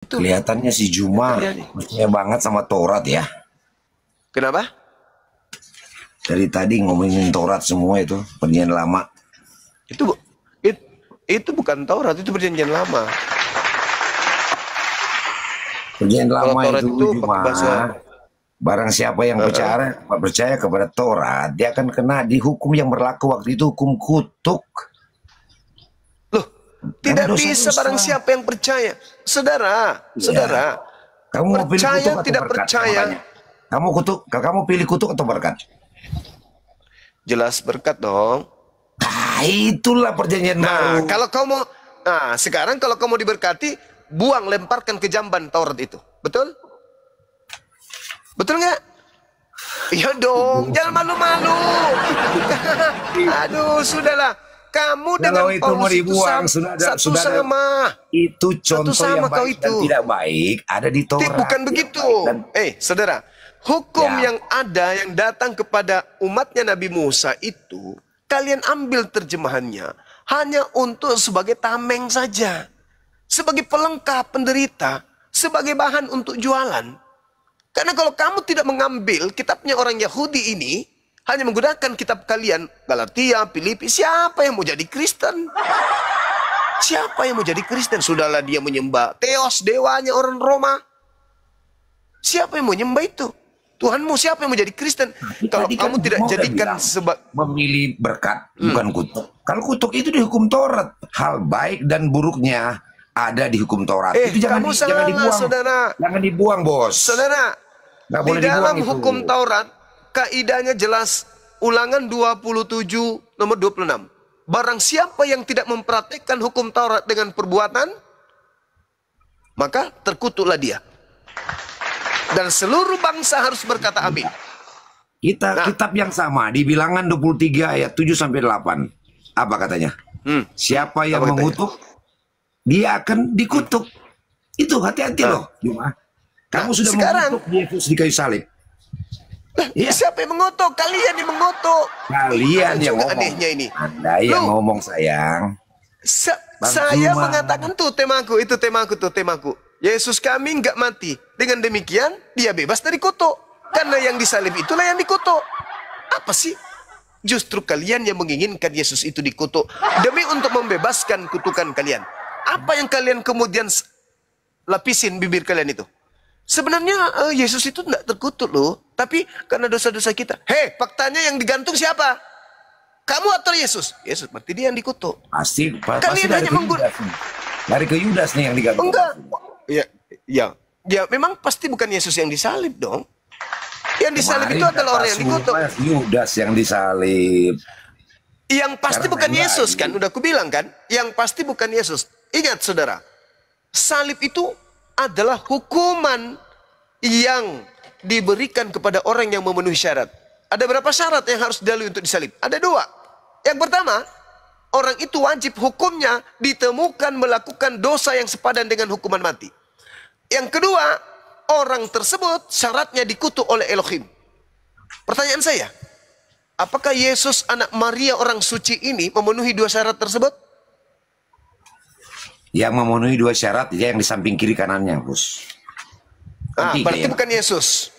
Itu Kelihatannya si Juma terjadi. percaya banget sama Taurat ya. Kenapa? Dari tadi ngomongin Taurat semua itu, perjanjian lama. Itu it- itu bukan Taurat, itu perjanjian lama. Perjanjian Kalau lama Taurat itu itu Juma, pakai bahasa barang siapa yang percaya kepada Taurat, dia akan kena di hukum yang berlaku waktu itu, hukum kutuk. loh, Karena tidak bisa dosa-dosa. barang siapa yang percaya. Saudara, Iya. saudara, Kamu mau pilih percaya kutuk atau tidak berkat? percaya. Makanya. Kamu pilih kutuk atau berkat? Jelas berkat dong. Nah, itulah perjanjian Nah, baru. kalau kau mau, nah sekarang kalau kau mau diberkati, buang, lemparkan ke jamban Taurat itu. Betul? Betul nggak? Iya dong, jangan malu-malu. Aduh, sudahlah. Kamu dengan Kalau itu mau Paulus itu dibuang, sudah ada, satu sama. itu contoh sama yang kau baik dan itu. tidak baik ada di Taurat. Bukan Yang begitu. baik dan Saudara, hukum Ya. yang ada yang datang kepada umatnya Nabi Musa itu, kalian ambil terjemahannya hanya untuk sebagai tameng saja. Sebagai pelengkap penderita, sebagai bahan untuk jualan. Karena kalau kamu tidak mengambil kitabnya orang Yahudi ini, hanya menggunakan kitab kalian, Galatia, Filipi, siapa yang mau jadi Kristen? Siapa yang mau jadi Kristen? Sudahlah dia menyembah Theos, dewanya orang Roma. Siapa yang mau menyembah itu? Tuhanmu siapa yang mau jadi Kristen? Kalau tadi kamu kan tidak Juma udah jadikan bilang, memilih berkat bukan kutuk. Kalau kutuk itu di hukum Taurat, hal baik dan buruknya ada di hukum Taurat. Itu jangan kamu jangan salah, dibuang. saudara. Jangan dibuang, bos. Saudara, Nggak di boleh dibuang dalam itu. hukum Taurat, kaidahnya jelas. Ulangan 27 nomor 26. Barang siapa yang tidak mempraktikkan hukum Taurat dengan perbuatan, maka terkutuklah dia. Dan seluruh bangsa harus berkata amin. Kitab yang sama di Bilangan 23 ayat 7 sampai 8. Apa katanya? Siapa yang Apa katanya? mengutuk, dia akan dikutuk. Itu hati-hati loh, Juma. Kamu sudah sekarang mengutuk Yesus di kayu salib. Iya. Siapa yang mengutuk? Kalian yang mengutuk. Kalian yang Juga ngomong. anehnya ini. Anda yang Lu, ngomong, sayang. Saya Juma. mengatakan tuh temaku, itu temaku tuh temaku. Yesus kami nggak mati. Dengan demikian dia bebas dari kutuk. Karena yang disalib itulah yang dikutuk. Apa sih? Justru kalian yang menginginkan Yesus itu dikutuk demi untuk membebaskan kutukan kalian. Apa yang kalian kemudian lapisin bibir kalian itu? Sebenarnya Yesus itu tidak terkutuk loh. Tapi karena dosa-dosa kita. Hei, faktanya yang digantung siapa? Kamu atau Yesus? Yesus, berarti dia yang dikutuk. Pasti Kalian dari hanya ke Yudas nih. Dari ke Yudas nih yang digantung. Enggak. Ya, memang pasti bukan Yesus yang disalib dong. Yang disalib itu adalah orang yang dikutuk. Yudas yang disalib. Yang pasti Sekarang bukan lain Yesus lagi. kan, udah aku bilang kan. Yang pasti bukan Yesus. Ingat saudara, salib itu adalah hukuman yang diberikan kepada orang yang memenuhi syarat. Ada berapa syarat yang harus dilalui untuk disalib? Ada 2. Yang pertama, orang itu wajib hukumnya ditemukan melakukan dosa yang sepadan dengan hukuman mati. Yang kedua, orang tersebut syaratnya dikutuk oleh Elohim. Pertanyaan saya, apakah Yesus anak Maria orang suci ini memenuhi 2 syarat tersebut? Yang memenuhi 2 syarat, dia yang di samping kiri kanannya, bos. Berarti bukan Yesus.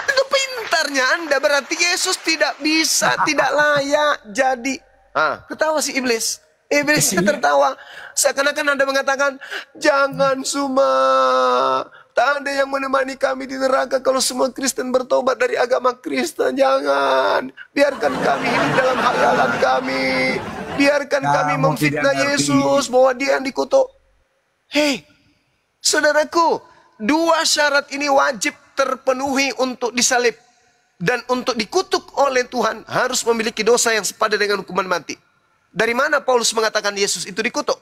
Itu pintarnya Anda, berarti Yesus tidak bisa, tidak layak jadi. Ketawa si iblis. Iblisnya tertawa. Seakan-akan Anda mengatakan, jangan Suma. Tak ada yang menemani kami di neraka kalau semua Kristen bertobat dari agama Kristen. Jangan. Biarkan kami hidup dalam hayalan kami. Biarkan kami memfitnah Yesus bahwa dia yang dikutuk. Hei, saudaraku, 2 syarat ini wajib terpenuhi untuk disalib. Dan untuk dikutuk oleh Tuhan harus memiliki dosa yang sepadan dengan hukuman mati. Dari mana Paulus mengatakan Yesus itu dikutuk?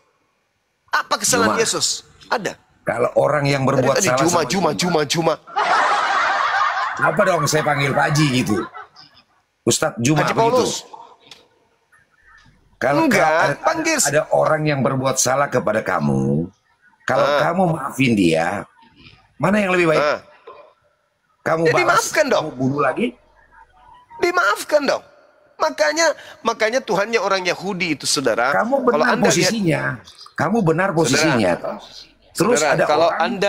Apa kesalahan Yesus? Ada. Kalau orang yang berbuat salah Juma. Apa dong saya panggil Pak Haji gitu? Ustadz Juma Haji begitu. Paulus. Kalau Enggak, panggil. ada orang yang berbuat salah kepada kamu, kalau kamu maafin dia, mana yang lebih baik? Kamu Jadi balas, maafkan dong. kamu bunuh lagi? Dimaafkan dong. Makanya Tuhannya orang Yahudi itu saudara. Kamu benar posisinya. Kamu benar posisinya. Terus saudara, ada kalau orang,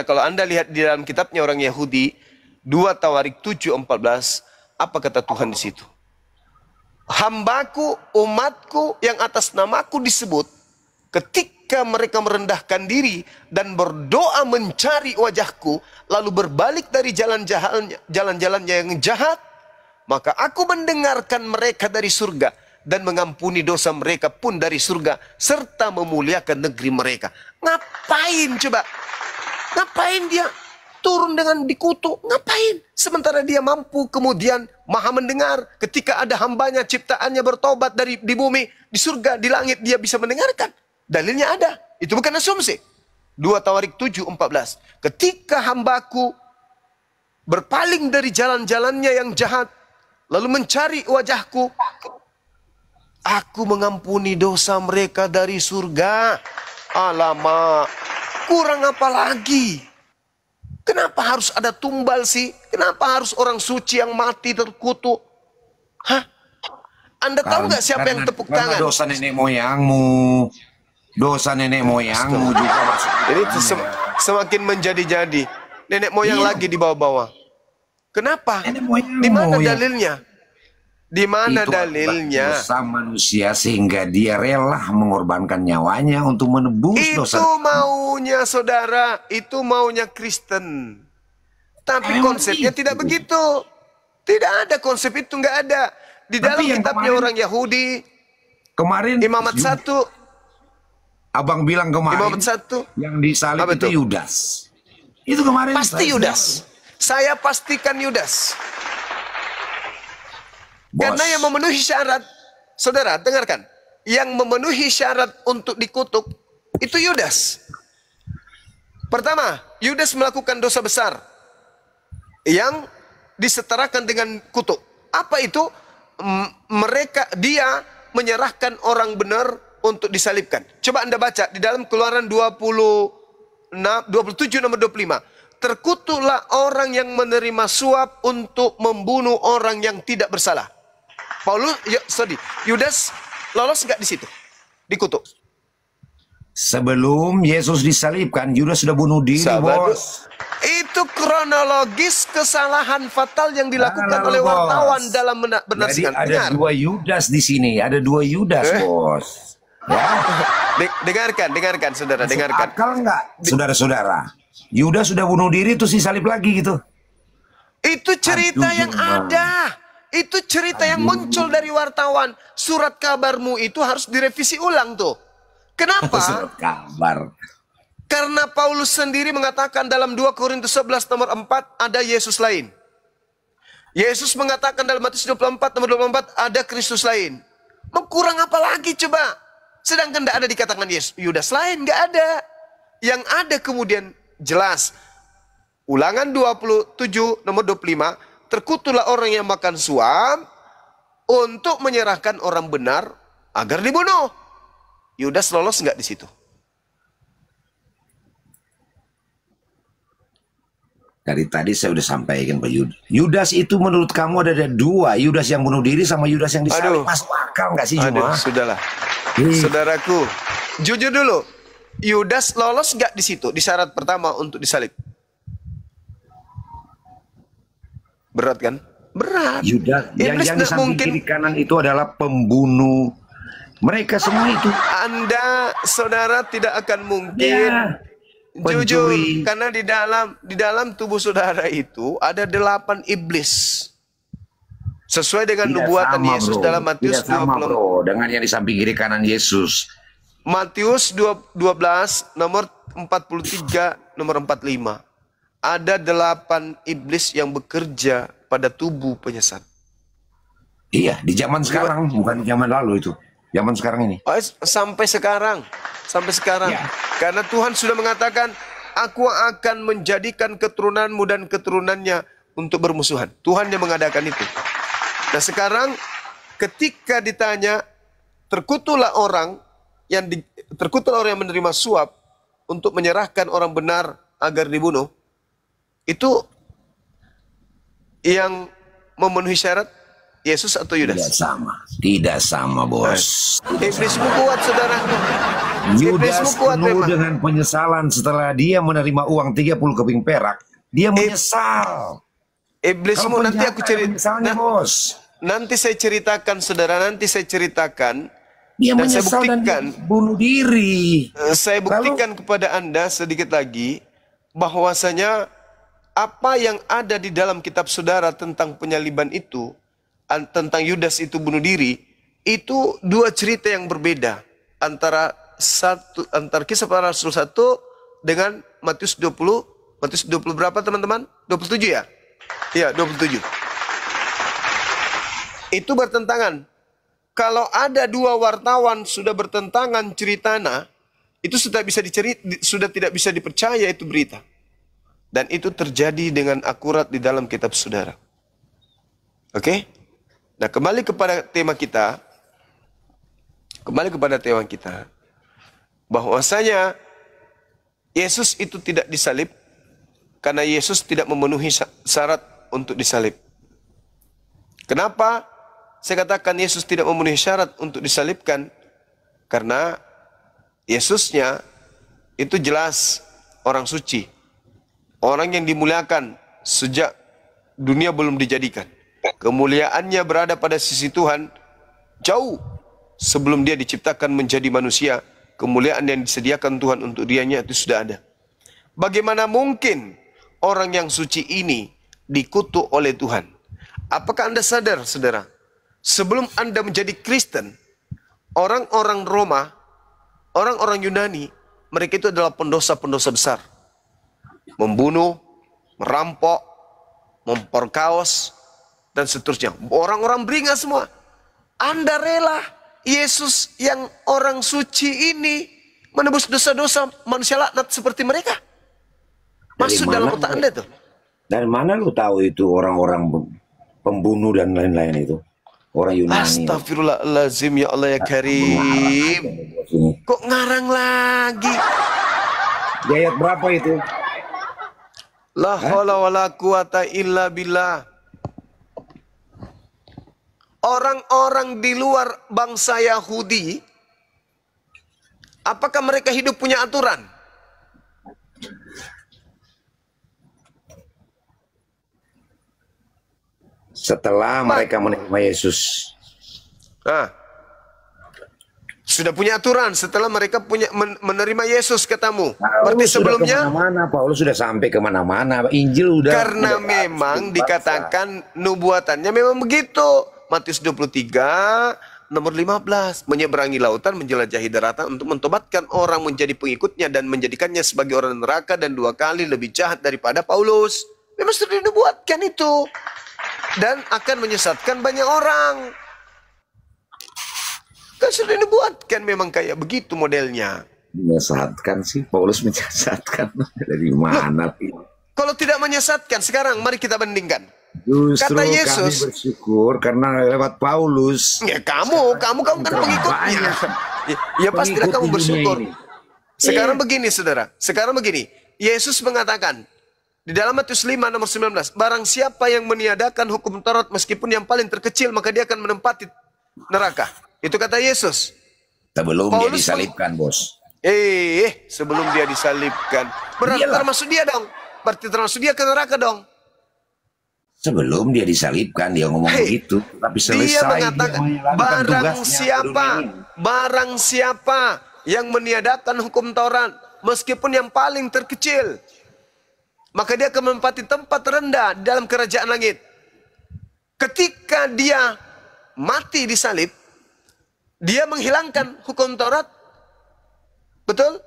kalau Anda lihat di dalam kitabnya orang Yahudi 2 Tawarik 7:14, apa kata Tuhan di situ? Hambaku, umatku yang atas namaku disebut, ketika mereka merendahkan diri dan berdoa mencari wajahku, lalu berbalik dari jalan-jalannya yang jahat, maka aku mendengarkan mereka dari surga dan mengampuni dosa mereka pun dari surga, serta memuliakan negeri mereka. Ngapain coba? Ngapain dia turun dengan dikutuk? Ngapain? Sementara dia mampu kemudian maha mendengar. Ketika ada hambanya, ciptaannya bertobat di bumi, di surga, di langit, dia bisa mendengarkan. Dalilnya ada. Itu bukan asumsi. 2 Tawarik 7:14. Ketika hambaku berpaling dari jalan-jalannya yang jahat, lalu mencari wajahku, aku mengampuni dosa mereka dari surga. Alamak, kurang apa lagi? Kenapa harus ada tumbal sih? Kenapa harus orang suci yang mati terkutuk? Hah? Anda tahu nggak siapa yang tepuk tangan? Karena dosa nenek moyangmu. Dosa nenek moyangmu juga masuk. Jadi semakin menjadi-jadi. Nenek moyang lagi di bawah-bawah. Kenapa? Di mana dalilnya? Di mana dalilnya? Dosa manusia sehingga dia rela mengorbankan nyawanya untuk menebus dosa. Itu maunya saudara, itu maunya Kristen. Tapi konsepnya tidak begitu. Tidak ada konsep itu, nggak ada. Di dalam kitabnya orang Yahudi, kemarin Imamat 1, abang bilang kemarin, Imamat 1, yang disalib itu Yudas. Itu kemarin. Pasti Yudas. Saya pastikan Yudas. Karena yang memenuhi syarat, saudara dengarkan, yang memenuhi syarat untuk dikutuk itu Yudas. Pertama, Yudas melakukan dosa besar yang disetarakan dengan kutuk. Apa itu? Dia menyerahkan orang benar untuk disalibkan. Coba Anda baca di dalam Keluaran 27 nomor 25. Terkutuklah orang yang menerima suap untuk membunuh orang yang tidak bersalah. Yudas lolos nggak di situ? Dikutuk. Sebelum Yesus disalibkan, Yudas sudah bunuh diri, bos. Itu kronologis kesalahan fatal yang dilakukan oleh wartawan dalam benarkan. Jadi ada dua Yudas di sini, ada dua Yudas, bos. Ya. Dengarkan, saudara, dengarkan. Akal nggak, saudara-saudara? Yudas sudah bunuh diri, terus disalib lagi gitu. Itu cerita yang ada. Itu cerita yang muncul dari wartawan. Surat kabarmu itu harus direvisi ulang tuh. Kenapa? Surat kabar. Karena Paulus sendiri mengatakan dalam 2 Korintus 11 nomor 4 ada Yesus lain. Yesus mengatakan dalam Matius 24 nomor 24 ada Kristus lain. Mau kurang apa lagi coba? Sedangkan tidak ada dikatakan Yudas lain, nggak ada. Yang ada kemudian jelas. Ulangan 27 nomor 25, terkutuklah orang yang makan suap untuk menyerahkan orang benar agar dibunuh. Yudas lolos nggak di situ? Dari tadi saya sudah sampaikan Pak Yudas. Yudas itu menurut kamu ada dua, Yudas yang bunuh diri sama Yudas yang disalib. Masuk akal nggak sih cuma? Sudahlah. Saudaraku, jujur dulu. Yudas lolos nggak di situ di syarat pertama untuk disalib? Berat kan? Berat. Yudas yang di samping kiri kanan itu adalah pembunuh. Mereka semua itu. Anda, saudara, tidak akan mungkin jujur, karena di dalam tubuh saudara itu ada 8 iblis. Sesuai dengan nubuatan Yesus dalam Matius 20. Dengan yang di samping kiri kanan Yesus. Matius 12 nomor 43 nomor 45. Ada 8 iblis yang bekerja pada tubuh penyesat. Iya, di zaman sekarang, bukan di zaman lalu itu. Zaman sekarang ini. Sampai sekarang. Sampai sekarang. Ya. Karena Tuhan sudah mengatakan, aku akan menjadikan keturunanmu dan keturunannya untuk bermusuhan. Tuhan yang mengadakan itu. Nah sekarang ketika ditanya, terkutuklah orang yang menerima suap untuk menyerahkan orang benar agar dibunuh. Itu yang memenuhi syarat Yesus atau Yudas? Tidak sama bos. Iblismu kuat saudara. Yudas penuh dengan penyesalan setelah dia menerima uang 30 keping perak. Dia menyesal. Iblismu nanti aku ceritakan, bos. Nanti saya ceritakan saudara, nanti saya ceritakan. Dia dan saya menyesal buktikan, dan bunuh diri. Saya buktikan kepada Anda sedikit lagi bahwasanya apa yang ada di dalam kitab saudara tentang penyaliban itu, tentang Yudas itu bunuh diri, itu dua cerita yang berbeda antara Kisah Para Rasul 1 dengan Matius 20. Matius 20 berapa teman-teman? 27 ya? Iya, 27. Itu bertentangan. Kalau ada dua wartawan sudah bertentangan ceritanya, itu sudah tidak bisa dipercaya itu berita. Dan itu terjadi dengan akurat di dalam kitab saudara. Oke? Nah, kembali kepada tema kita. Bahwasanya Yesus itu tidak disalib karena Yesus tidak memenuhi syarat untuk disalib. Kenapa saya katakan Yesus tidak memenuhi syarat untuk disalibkan? Karena Yesusnya itu jelas orang suci, orang yang dimuliakan sejak dunia belum dijadikan. Kemuliaannya berada pada sisi Tuhan jauh sebelum dia diciptakan menjadi manusia. Kemuliaan yang disediakan Tuhan untuk dianya itu sudah ada. Bagaimana mungkin orang yang suci ini dikutuk oleh Tuhan? Apakah Anda sadar, saudara? Sebelum Anda menjadi Kristen, orang-orang Roma, orang-orang Yunani, mereka itu adalah pendosa-pendosa besar. Membunuh, merampok, memperkaos, dan seterusnya. Orang-orang beringas semua. Anda rela Yesus yang orang suci ini menebus dosa-dosa manusia laknat seperti mereka? Masuk dalam otak Anda tuh. Dari mana lu tahu itu orang-orang pembunuh dan lain-lain itu? Orang Yunani. Astagfirullahaladzim, ya Allah ya Karim. Kok ngarang lagi? Di ayat berapa itu? La haula wala quwata illa billah. Orang-orang di luar bangsa Yahudi, apakah mereka hidup punya aturan? Setelah mereka menerima Yesus. Nah, sudah punya aturan setelah mereka menerima Yesus, katamu. Berarti sebelumnya Paulus sudah sampai kemana-mana. Injil udah. Karena memang dikatakan nubuatannya memang begitu. Matius 23 nomor 15, menyeberangi lautan, menjelajahi daratan untuk mentobatkan orang menjadi pengikutnya dan menjadikannya sebagai orang neraka dan 2 kali lebih jahat daripada Paulus. Memang sudah dinubuatkan itu. Dan akan menyesatkan banyak orang. Kan sudah dibuatkan memang kayak begitu modelnya. Menyesatkan sih, Paulus menyesatkan. Dari mana? Kalau tidak menyesatkan, sekarang mari kita bandingkan. Justru kata Yesus, kami bersyukur karena lewat Paulus. Ya kamu kan pengikutnya. Ya pastilah kamu bersyukur. Sekarang begini saudara, sekarang begini. Yesus mengatakan, di dalam Matius 5 nomor 19, barang siapa yang meniadakan hukum Taurat meskipun yang paling terkecil, maka dia akan menempati neraka. Itu kata Yesus. Sebelum dia disalibkan, bos. Sebelum dia disalibkan. Berarti termasuk dia dong. Berarti termasuk dia ke neraka dong. Sebelum dia disalibkan, dia ngomong begitu. Tapi selesai dia mengatakan, barang siapa yang meniadakan hukum Taurat meskipun yang paling terkecil, maka dia akan menempati tempat rendah dalam kerajaan langit. Ketika dia mati disalib, dia menghilangkan hukum Taurat. Betul?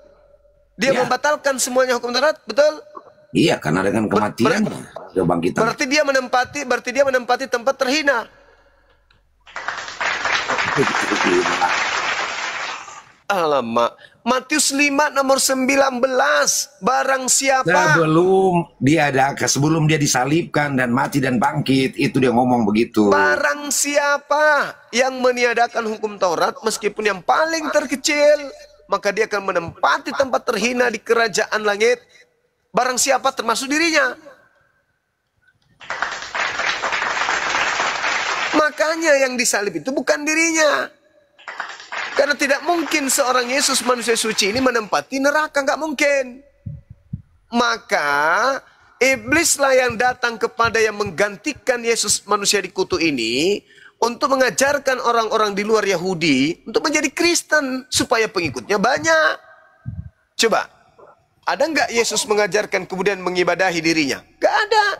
Dia membatalkan semuanya hukum Taurat. Betul? Iya, karena dengan kematian kebangkitan. Berarti dia menempati tempat terhina. Alamak. Matius 5 nomor 19, barang siapa sebelum dia disalibkan dan mati dan bangkit, itu dia ngomong begitu. Barang siapa yang meniadakan hukum Taurat meskipun yang paling terkecil, maka dia akan menempati tempat terhina di kerajaan langit. Barang siapa termasuk dirinya. makanya yang disalib itu bukan dirinya. Karena tidak mungkin seorang Yesus manusia suci ini menempati neraka, nggak mungkin. Maka iblislah yang datang kepada yang menggantikan Yesus manusia dikutuk ini untuk mengajarkan orang-orang di luar Yahudi untuk menjadi Kristen supaya pengikutnya banyak. Coba, ada nggak Yesus mengajarkan kemudian mengibadahi dirinya? Gak ada.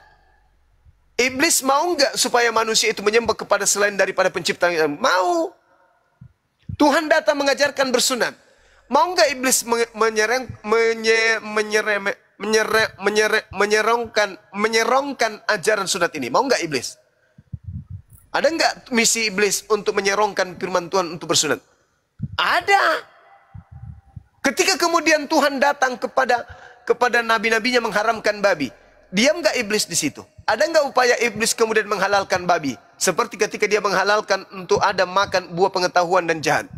Iblis mau nggak supaya manusia itu menyembah kepada selain daripada pencipta? Mau. Tuhan datang mengajarkan bersunat. Mau nggak iblis menyerongkan ajaran sunat ini? Mau nggak iblis? Ada nggak misi iblis untuk menyerongkan firman Tuhan untuk bersunat? Ada. Ketika kemudian Tuhan datang kepada nabi-nabinya mengharamkan babi, diam nggak iblis di situ? Ada nggak upaya iblis kemudian menghalalkan babi? Seperti ketika dia menghalalkan untuk Adam makan buah pengetahuan dan jahat.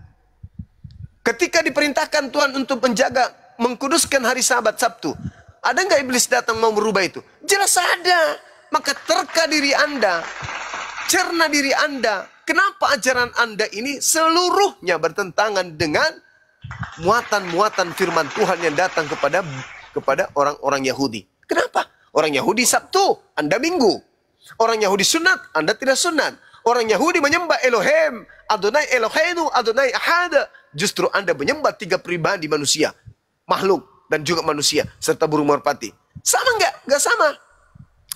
Ketika diperintahkan Tuhan untuk menjaga, mengkuduskan hari Sabat Sabtu, ada nggak iblis datang mau merubah itu? Jelas ada. Maka terka diri Anda, cerna diri Anda. Kenapa ajaran Anda ini seluruhnya bertentangan dengan muatan-muatan firman Tuhan yang datang kepada orang-orang Yahudi? Kenapa? Orang Yahudi Sabtu, Anda Minggu. Orang Yahudi sunat, Anda tidak sunat. Orang Yahudi menyembah Elohim, Adonai Eloheinu, Adonai Ahad. Justru Anda menyembah 3 pribadi manusia, makhluk dan juga manusia serta burung merpati. Sama nggak? Nggak sama.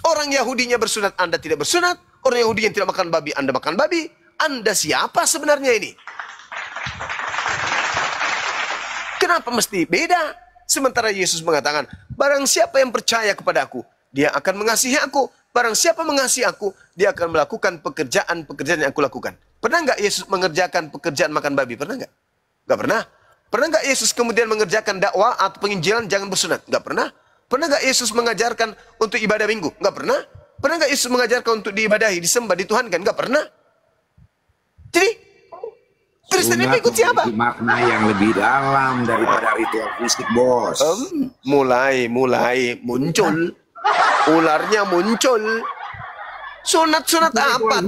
Orang Yahudinya bersunat, Anda tidak bersunat. Orang Yahudi yang tidak makan babi, Anda makan babi. Anda siapa sebenarnya ini? Kenapa mesti beda? Sementara Yesus mengatakan, barang siapa yang percaya kepada aku, dia akan mengasihi aku. Barang siapa mengasihi aku, dia akan melakukan pekerjaan-pekerjaan yang aku lakukan. Pernah nggak Yesus mengerjakan pekerjaan makan babi? Pernah nggak? Nggak pernah. Pernah nggak Yesus kemudian mengerjakan dakwah atau penginjilan jangan bersunat? Nggak pernah. Pernah nggak Yesus mengajarkan untuk ibadah minggu? Nggak pernah. Pernah nggak Yesus mengajarkan untuk diibadahi, disembah, dituhankan? Nggak pernah. Jadi, Kristen ini ikut siapa? Makna yang lebih dalam daripada ritual fisik, bos. Mulai muncul. Ularnya muncul. Sunat-sunat apa?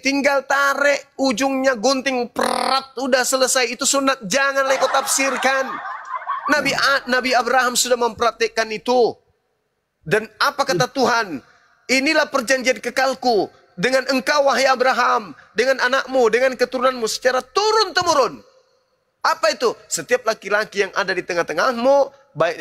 Tinggal tarik ujungnya gunting perat, udah selesai. Itu sunat, janganlah ikut tafsirkan. Nabi Abraham sudah mempraktikkan itu. Dan apa kata Tuhan? Inilah perjanjian kekalku dengan engkau wahai Abraham, dengan anakmu, dengan keturunanmu secara turun-temurun. Apa itu? Setiap laki-laki yang ada di tengah-tengahmu, baik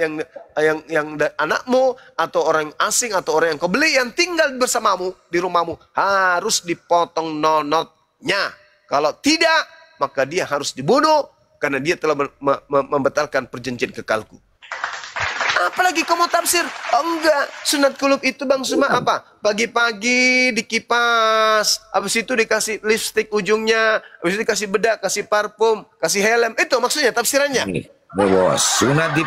yang anakmu atau orang asing atau orang yang kau beli yang tinggal bersamamu di rumahmu, harus dipotong nonotnya. Kalau tidak, maka dia harus dibunuh karena dia telah membatalkan perjanjian kekalku. Apalagi kamu tafsir? Oh enggak, sunat kulub itu Bang Suma apa? Pagi-pagi dikipas, habis itu dikasih lipstick ujungnya, habis itu dikasih bedak, kasih parfum, kasih helm. Itu maksudnya tafsirannya. Bos, sunat di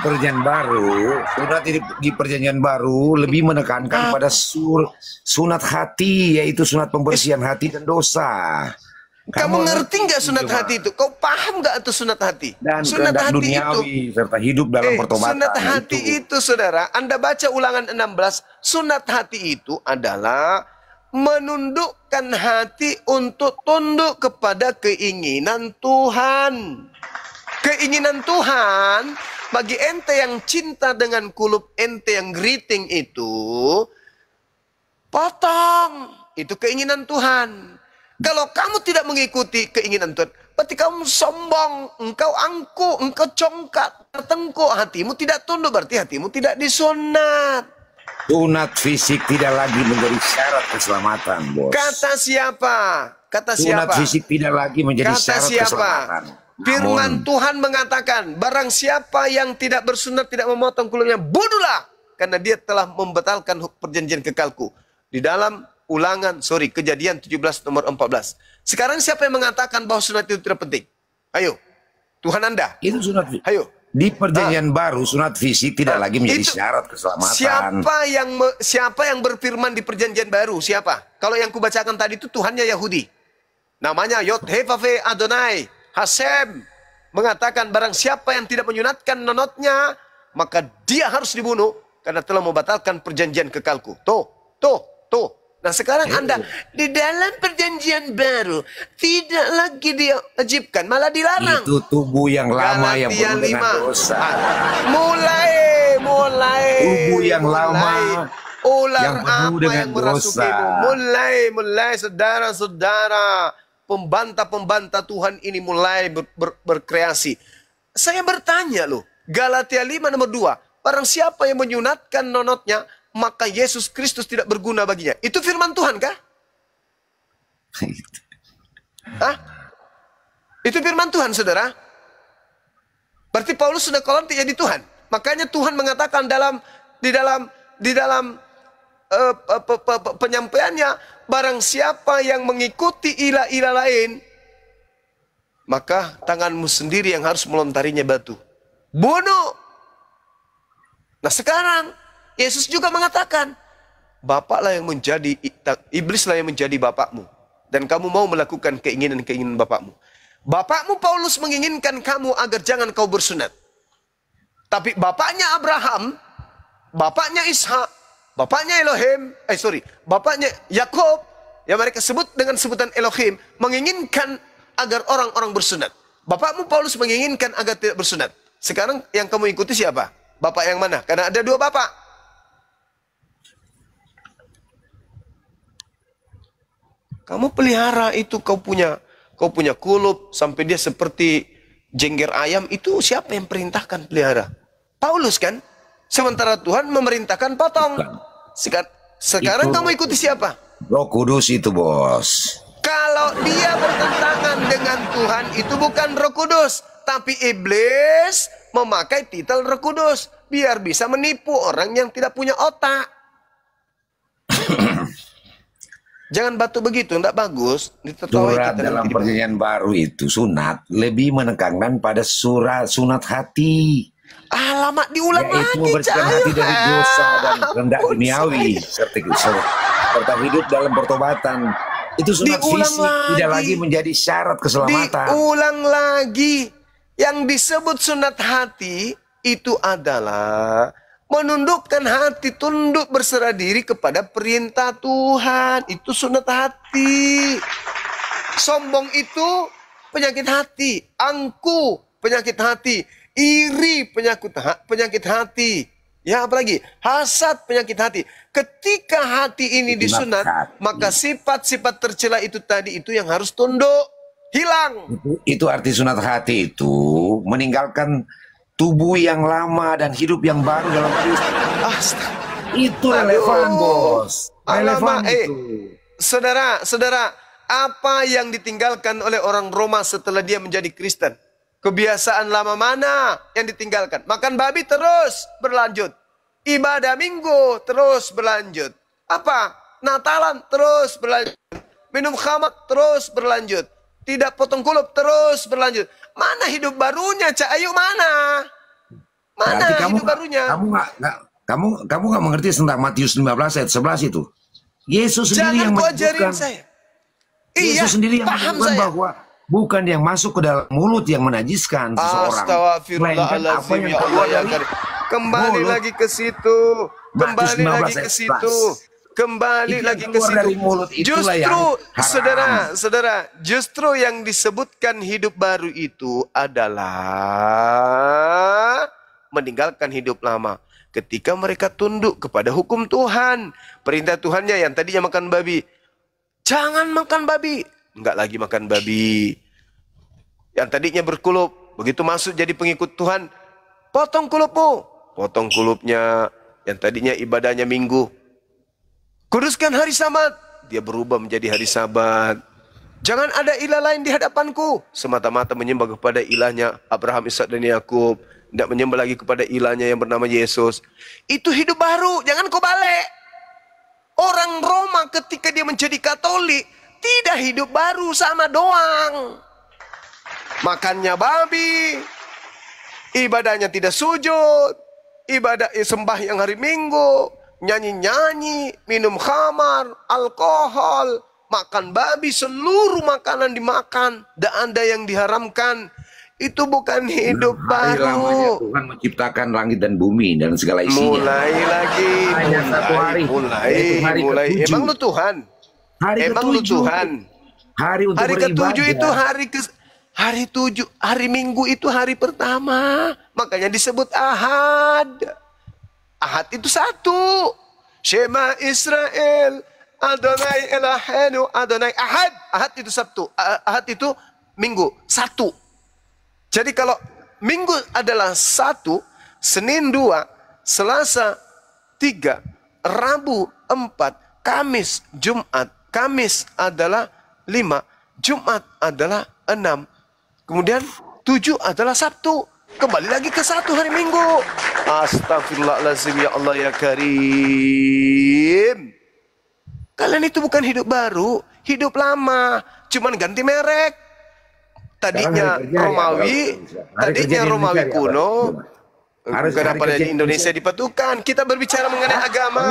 perjanjian baru lebih menekankan pada sunat hati, yaitu sunat pembersihan hati dan dosa. Kamu ngerti nggak sunat hati itu? Kau paham nggak itu sunat hati? Dan sunat hati duniawi, itu serta hidup dalam pertobatan. Sunat hati itu, saudara, Anda baca Ulangan 16, sunat hati itu adalah menundukkan hati untuk tunduk kepada keinginan Tuhan. Keinginan Tuhan bagi ente yang cinta dengan kulub ente yang geriting itu, potong. Itu keinginan Tuhan. Kalau kamu tidak mengikuti keinginan Tuhan, berarti kamu sombong, engkau angkuh, engkau congkak, tertengkuk, hatimu tidak tunduk, berarti hatimu tidak disunat. Sunat fisik tidak lagi menjadi syarat keselamatan, bos. Kata siapa? Kata siapa? Sunat fisik tidak lagi menjadi syarat keselamatan. Firman Tuhan mengatakan, barang siapa yang tidak bersunat, tidak memotong kulitnya, bunuhlah. Karena dia telah membatalkan perjanjian kekalku. Di dalam Kejadian 17 nomor 14. Sekarang siapa yang mengatakan bahwa sunat itu tidak penting? Ayo, Tuhan Anda. Itu sunat. Ayo. Di perjanjian baru sunat fisik tidak lagi menjadi syarat keselamatan. Siapa yang berfirman di perjanjian baru? Siapa? Kalau yang kubacakan tadi itu Tuhannya Yahudi. Namanya Yod-Heh-Vaveh Adonai Hashem. Mengatakan barang siapa yang tidak menyunatkan nonotnya, maka dia harus dibunuh karena telah membatalkan perjanjian kekalku. Tuh. Nah sekarang Anda di dalam perjanjian baru tidak lagi diwajibkan, malah dilarang. Itu tubuh yang lama yang Galatia penuh dengan 5. dosa. Mulai Tubuh yang lama ular yang penuh apa dengan yang merasukimu? Mulai saudara-saudara, pembantah-pembantah Tuhan ini mulai berkreasi. Saya bertanya loh, Galatia 5 nomor 2, barang siapa yang menyunatkan nonotnya, maka Yesus Kristus tidak berguna baginya. Itu firman Tuhan kah? Hah? Itu firman Tuhan, saudara. Berarti Paulus sudah kolantik jadi Tuhan. Makanya Tuhan mengatakan di dalam penyampaiannya, barang siapa yang mengikuti ilah-ilah lain, maka tanganmu sendiri yang harus melontarinya batu. Bunuh. Nah sekarang Yesus juga mengatakan, bapaklah yang menjadi, iblislah yang menjadi bapakmu. Dan kamu mau melakukan keinginan-keinginan bapakmu. Bapakmu Paulus menginginkan kamu agar jangan kau bersunat. Tapi bapaknya Abraham, bapaknya Ishak, bapaknya bapaknya Yakub, yang mereka sebut dengan sebutan Elohim, menginginkan agar orang-orang bersunat. Bapakmu Paulus menginginkan agar tidak bersunat. Sekarang yang kamu ikuti siapa? Bapak yang mana? Karena ada dua bapak. Kamu pelihara itu, kau punya kulup sampai dia seperti jengger ayam, itu siapa yang perintahkan pelihara? Paulus kan? Sementara Tuhan memerintahkan potong. Sekarang itu, kamu ikuti siapa? Roh Kudus itu, bos. Kalau dia bertentangan dengan Tuhan, itu bukan Roh Kudus, tapi iblis memakai titel Roh Kudus biar bisa menipu orang yang tidak punya otak. Jangan batu begitu, tidak bagus. Surat dalam perjanjian baru itu, sunat, lebih menekankan pada sunat hati. Alamak, diulang lagi. Yaitu membersihkan hati dari dosa dan rendah duniawi. Serta hidup dalam pertobatan. Itu sunat fisik, tidak lagi menjadi syarat keselamatan. Diulang lagi. Yang disebut sunat hati, itu adalah menundukkan hati, tunduk berserah diri kepada perintah Tuhan. Itu sunat hati. Sombong itu penyakit hati. Angku penyakit hati. Iri penyakit hati. Ya apalagi hasad penyakit hati. Ketika hati ini disunat, maka sifat-sifat tercela itu tadi itu yang harus tunduk, hilang. Itu arti sunat hati itu meninggalkan tubuh yang lama dan hidup yang baru dalam Kristus. Itu relevan, bos. Relevan itu. Saudara, apa yang ditinggalkan oleh orang Roma setelah dia menjadi Kristen? Kebiasaan lama mana yang ditinggalkan? Makan babi terus berlanjut. Ibadah minggu terus berlanjut. Apa? Natalan terus berlanjut. Minum khamar terus berlanjut. Tidak potong kulup terus berlanjut. Mana hidup barunya, Cak Ayu, mana? Mana hidup barunya? Kamu nggak mengerti tentang Matius 15 ayat 11 itu. Yesus sendiri yang menunjukkan. Yesus sendiri yang menunjukkan bahwa bukan yang masuk ke dalam mulut yang menajiskan seseorang. Astagfirullahaladzim, ya Allah ya Karim. Kembali lagi ke situ. Kembali lagi ke situ. Kembali lagi ke situ. Justru, saudara, justru yang disebutkan hidup baru itu adalah meninggalkan hidup lama. Ketika mereka tunduk kepada hukum Tuhan, perintah Tuhannya yang tadinya makan babi, jangan makan babi, enggak lagi makan babi. Yang tadinya berkulup, begitu masuk jadi pengikut Tuhan, potong kulupmu, potong kulupnya. Yang tadinya ibadahnya minggu, kuduskan hari Sabat, dia berubah menjadi hari Sabat. Jangan ada ilah lain di hadapanku, semata-mata menyembah kepada ilahnya Abraham, Ishak dan Yakub. Tidak menyembah lagi kepada ilahnya yang bernama Yesus. Itu hidup baru, jangan kau balik. Orang Roma ketika dia menjadi Katolik, tidak hidup baru, sama doang. Makannya babi, ibadahnya tidak sujud, ibadah sembahyang hari Minggu, nyanyi-nyanyi, minum khamar, alkohol, makan babi, seluruh makanan dimakan, tidak ada yang diharamkan. Itu bukan hidup baru. Tuhan menciptakan langit dan bumi dan segala isinya. Mulai lagi. Mulai. Emang lu Tuhan? Emang lu Tuhan? Hari ke-7 itu hari Minggu itu hari pertama. Makanya disebut Ahad. Ahad itu satu. Shema Israel. Adonai Elohenu Adonai Ahad. Ahad itu Sabtu. Ahad itu Minggu. Satu. Jadi kalau Minggu adalah 1, Senin 2, Selasa 3, Rabu 4, Kamis, Jumat. Kamis adalah 5, Jumat adalah 6. Kemudian 7 adalah Sabtu. Kembali lagi ke 1 hari Minggu. Astagfirullahaladzim, ya Allah ya Karim. Kalian itu bukan hidup baru, hidup lama. Cuman ganti merek. Tadinya Romawi kuno. Kenapa di Indonesia dipetukan? Kita berbicara mengenai agama.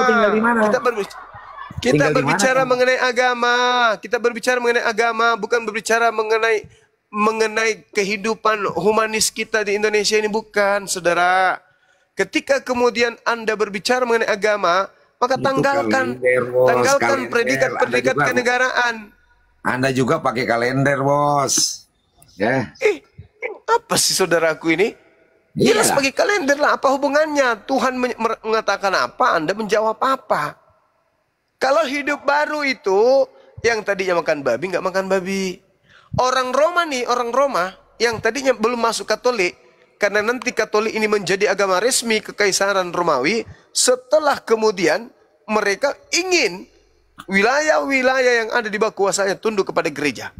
Kita berbicara mengenai agama. Kita berbicara mengenai agama, bukan berbicara mengenai kehidupan humanis kita di Indonesia ini, bukan, saudara. Ketika kemudian Anda berbicara mengenai agama, maka tanggalkan predikat kenegaraan. Anda juga pakai kalender, bos. Ya. Apa sih saudaraku ini? Jelas pakai kalender lah. Apa hubungannya? Tuhan mengatakan apa, Anda menjawab apa? Kalau hidup baru itu, yang tadinya makan babi, nggak makan babi. Orang Roma yang tadinya belum masuk Katolik, karena nanti Katolik ini menjadi agama resmi Kekaisaran Romawi, setelah kemudian mereka ingin wilayah-wilayah yang ada di bawah kuasanya tunduk kepada gereja.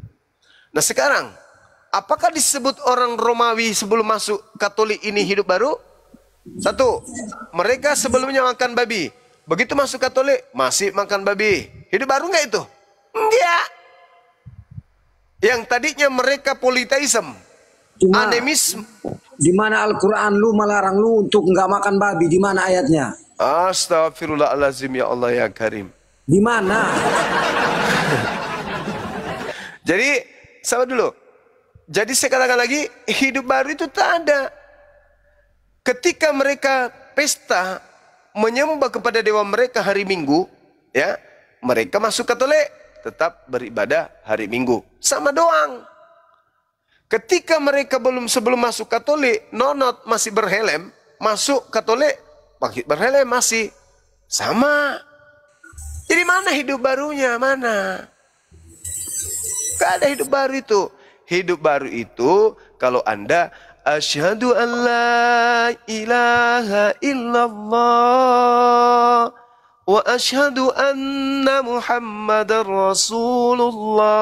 Nah sekarang, apakah disebut orang Romawi sebelum masuk Katolik ini hidup baru? 1, mereka sebelumnya makan babi. Begitu masuk Katolik, masih makan babi. Hidup baru nggak itu? Enggak. Yang tadinya mereka politeisme, animisme. Di mana Al-Quran lu melarang lu untuk nggak makan babi? Di mana ayatnya? Astagfirullahaladzim, ya Allah ya Karim. Di mana? Jadi, sabar dulu. Jadi saya katakan lagi, hidup baru itu tak ada. Ketika mereka pesta menyembah kepada dewa mereka hari Minggu, ya, mereka masuk Katolik, tetap beribadah hari Minggu. Sama doang. Ketika mereka sebelum masuk Katolik, nonot masih berhelm, masuk Katolik, pakai berhelm masih sama. Jadi mana hidup barunya? Mana? Gak ada hidup baru itu. Hidup baru itu kalau Anda asyhadu an la ilaha illallah wa asyhadu anna Muhammadar Rasulullah.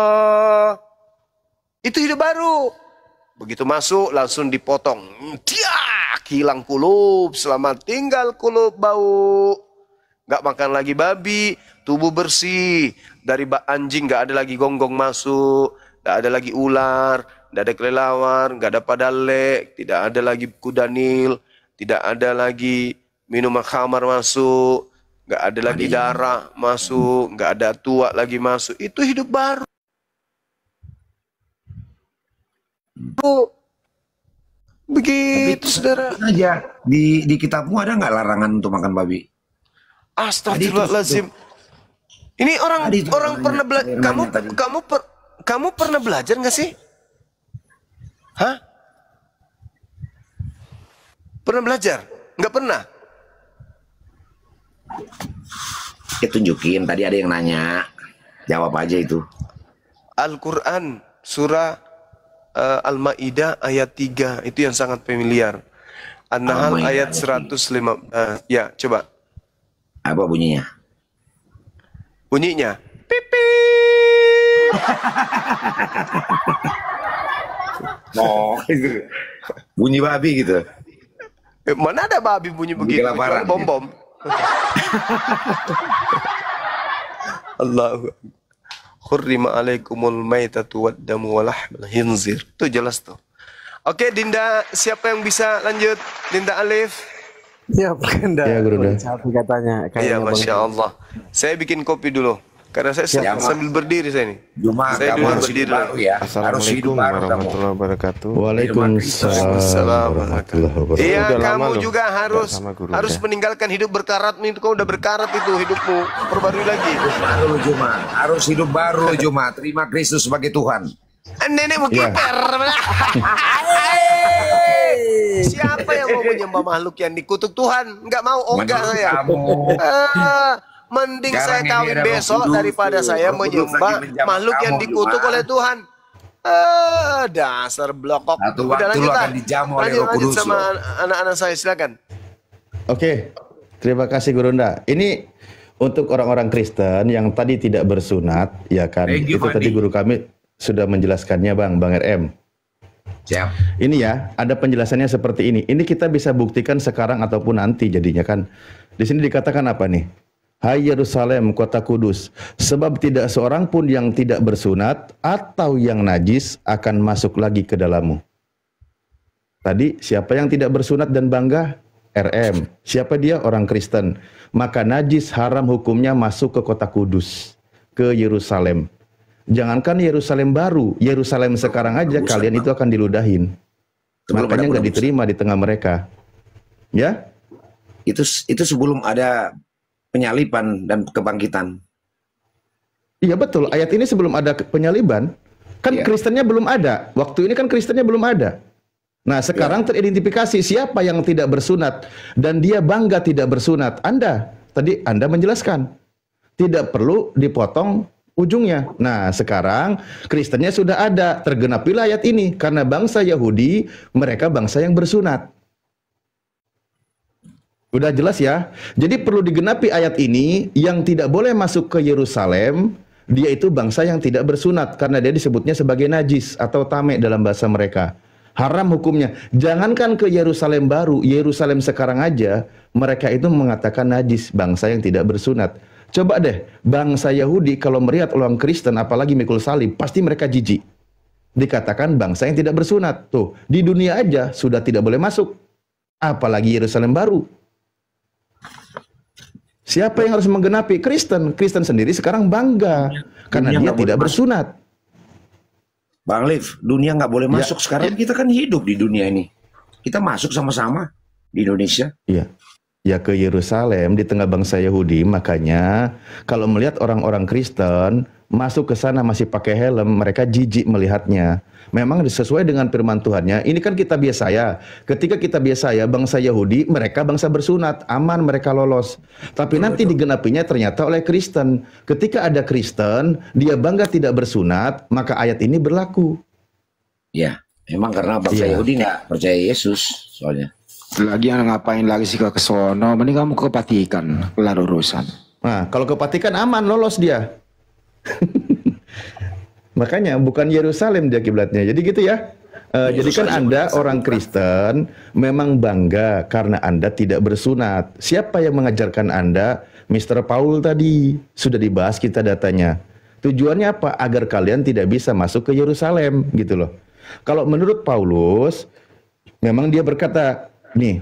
Itu hidup baru. Begitu masuk langsung dipotong. Tiak, hilang kulub, selamat tinggal kulub bau. Gak makan lagi babi, tubuh bersih. Dari anjing gak ada lagi gonggong masuk, gak ada lagi ular, gak ada kelelawar, gak ada padalek, tidak ada lagi kuda nil, tidak ada lagi minuman khamar masuk, gak ada lagi darah masuk, gak ada tua lagi masuk. Itu hidup baru. Begitu, saudara. Aja di kitabmu ada nggak larangan untuk makan babi? Astagfirullahaladzim. Ini orang pernah belajar. Kamu pernah belajar nggak sih? Hah? Pernah belajar? Nggak pernah? Ya tunjukin. Tadi ada yang nanya. Jawab aja itu. Al-Quran surah Al-Ma'idah ayat 3 itu yang sangat familiar. An-Nahl ayat 105. Ya, coba. Apa bunyinya? Bunyinya pipi. Oh, itu. Bunyi babi gitu. Mana ada babi bunyi begitu? Bom-bom. Allahu Akbar. Hurrima alaikumul maitatu waddamu walahmul khinzir. Itu jelas tuh. Oke, Dinda, siapa yang bisa lanjut? Dinda Alif. Ya, Bunda. Ya, Guru. Satu katanya. Iya, Masya Allah. Saya bikin kopi dulu. Karena saya sambil berdiri saya nih. Saya dulu harus berdiri baru ya. Assalamualaikum warahmatullahi wabarakatuh. Waalaikumsalam warahmatullahi wabarakatuh. Iya, Udah lama kamu loh juga harus meninggalkan hidup berkarat nih. Kau udah berkarat itu hidupmu. Perbarui lagi. Baru Juma. Harus hidup baru Juma. Terima Kristus sebagai Tuhan. Nenekmu kiper. Siapa yang mau menyembah makhluk yang dikutuk Tuhan? Enggak mau, ogah saya. Mending saya kawin besok daripada saya menyembah makhluk yang dikutuk oleh Tuhan. Dasar blokok. Udah lanjut sama anak-anak saya, silakan. Oke, terima kasih Gurunda. Ini untuk orang-orang Kristen yang tadi tidak bersunat, ya kan? Itu tadi guru kami sudah menjelaskannya, Bang RM. Siap. Ini ya, ada penjelasannya seperti ini. Ini kita bisa buktikan sekarang ataupun nanti jadinya kan. Di sini dikatakan apa nih? Hai Yerusalem, kota kudus, sebab tidak seorang pun yang tidak bersunat atau yang najis akan masuk lagi ke dalammu. Tadi siapa yang tidak bersunat dan bangga? RM. Siapa dia? Orang Kristen. Maka najis haram hukumnya masuk ke kota kudus, ke Yerusalem. Jangankan Yerusalem baru, Yerusalem sekarang aja kalian itu akan diludahin. Makanya nggak diterima di tengah mereka. Ya? Itu sebelum ada penyaliban dan kebangkitan. Iya betul, ayat ini sebelum ada penyaliban. Kan Kristennya belum ada. Waktu ini kan Kristennya belum ada. Nah sekarang teridentifikasi siapa yang tidak bersunat. Dan dia bangga tidak bersunat. Tadi Anda menjelaskan. Tidak perlu dipotong ujungnya. Nah sekarang Kristennya sudah ada. Tergenapilah ayat ini. Karena bangsa Yahudi, mereka bangsa yang bersunat. Udah jelas ya. Jadi perlu digenapi ayat ini, yang tidak boleh masuk ke Yerusalem, dia itu bangsa yang tidak bersunat karena dia disebutnya sebagai najis atau tame dalam bahasa mereka. Haram hukumnya. Jangankan ke Yerusalem baru, Yerusalem sekarang aja mereka itu mengatakan najis, bangsa yang tidak bersunat. Coba deh, bangsa Yahudi kalau melihat orang Kristen apalagi mikul salib, pasti mereka jijik. Dikatakan bangsa yang tidak bersunat. Tuh, di dunia aja sudah tidak boleh masuk. Apalagi Yerusalem baru. Siapa yang harus menggenapi? Kristen. Kristen sendiri sekarang bangga karena dia tidak bersunat. Bang Liv, dunia nggak boleh masuk sekarang. Kita kan hidup di dunia ini. Kita masuk sama-sama di Indonesia. Iya. Ya ke Yerusalem di tengah bangsa Yahudi. Makanya kalau melihat orang-orang Kristen masuk ke sana masih pakai helm, mereka jijik melihatnya. Memang sesuai dengan firman Tuhannya. Ini kan kita biasa ya. Ketika kita biasa ya, bangsa Yahudi, mereka bangsa bersunat, aman mereka lolos. Tapi nanti digenapinya ternyata oleh Kristen. Ketika ada Kristen, dia bangga tidak bersunat, maka ayat ini berlaku. Ya, memang karena bangsa Yahudi nggak percaya Yesus soalnya. Lagi ngapain lagi sih ke sono? Mending kamu ke Vatikan, kelar urusan. Nah, kalau ke Vatikan aman, lolos dia. Makanya bukan Yerusalem dia kiblatnya. Jadi gitu ya. Jadi kan Anda orang Kristen memang bangga karena Anda tidak bersunat. Siapa yang mengajarkan Anda? Mr. Paul tadi sudah dibahas kita datanya. Tujuannya apa? Agar kalian tidak bisa masuk ke Yerusalem gitu loh. Kalau menurut Paulus, memang dia berkata, nih,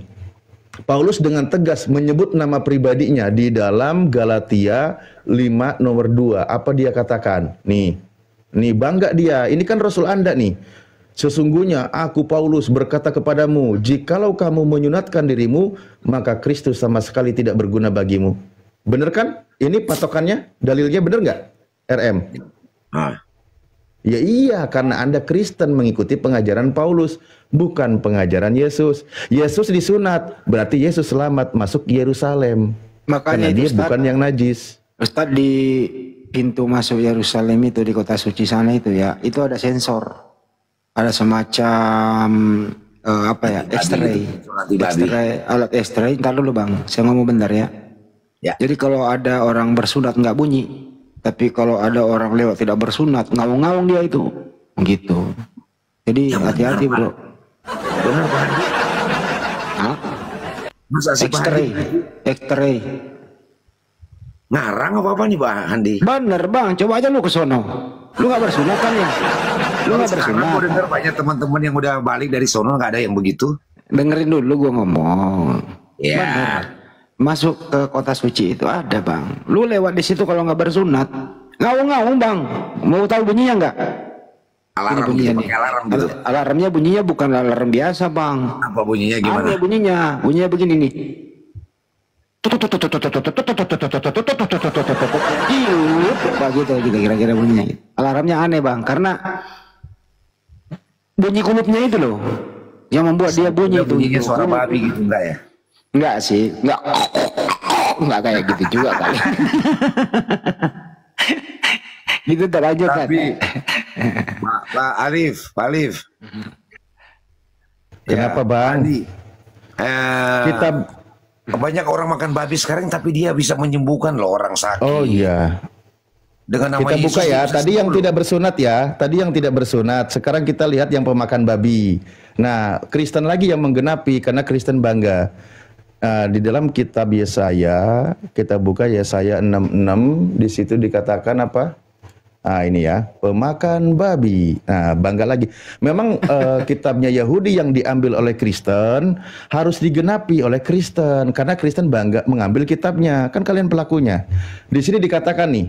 Paulus dengan tegas menyebut nama pribadinya di dalam Galatia 5 nomor 2. Apa dia katakan? Nih bangga dia. Ini kan Rasul Anda nih. Sesungguhnya aku Paulus berkata kepadamu, jikalau kamu menyunatkan dirimu, maka Kristus sama sekali tidak berguna bagimu. Bener kan? Ini patokannya, dalilnya bener nggak? RM. Ya iya, karena Anda Kristen mengikuti pengajaran Paulus, bukan pengajaran Yesus. Yesus disunat, berarti Yesus selamat masuk Yerusalem. Makanya dia bukan yang najis. Ustaz, di pintu masuk Yerusalem itu di kota suci sana itu ya, itu ada sensor, ada semacam X-ray, alat X-ray. Ntar dulu bang, saya ngomong bentar ya. Jadi kalau ada orang bersunat nggak bunyi, tapi kalau ada orang lewat tidak bersunat ngawang-ngawang dia itu, gitu. Jadi hati-hati bro. Benar Pak. X-ray. Ngarang apa nih Bang Handi? Bener bang, coba aja lu ke sono. Lu nggak bersunat kan ya? Lu nggak bersunat. Aku dengar banyak teman-teman yang udah balik dari sono nggak ada yang begitu. Dengerin dulu gua ngomong. Ya. Bener. Masuk ke kota suci itu ada bang. Lu lewat di situ kalau nggak bersunat, Ngaung-ngaung bang, mau tahu bunyinya nggak? Alarm, bunyinya nih. Alarm gitu. Alarmnya bunyinya bukan alarm biasa bang. Apa bunyinya gimana? Aneh bunyinya begini nih. Begitu juga kira-kira bunyinya. Alarmnya aneh bang, karena bunyi kulupnya itu loh, yang membuat dia bunyi itu. Bunyinya suara babi gitu enggak ya? Enggak sih, enggak kayak gitu juga kali. Gitu terlanjut kan. Pak Alif. Kenapa bang? Kita banyak orang makan babi sekarang, tapi dia bisa menyembuhkan loh orang sakit. Oh iya. Dengan nama kita buka Yesus, ya. Tadi yang tidak bersunat ya. Tadi yang tidak bersunat. Sekarang kita lihat yang pemakan babi. Nah, Kristen lagi yang menggenapi karena Kristen bangga. Di dalam kitab Yesaya, kita buka Yesaya 66. Di situ dikatakan apa? Ini ya, pemakan babi. Nah, bangga lagi. Memang kitabnya Yahudi yang diambil oleh Kristen harus digenapi oleh Kristen karena Kristen bangga mengambil kitabnya. Kan kalian pelakunya. Di sini dikatakan nih,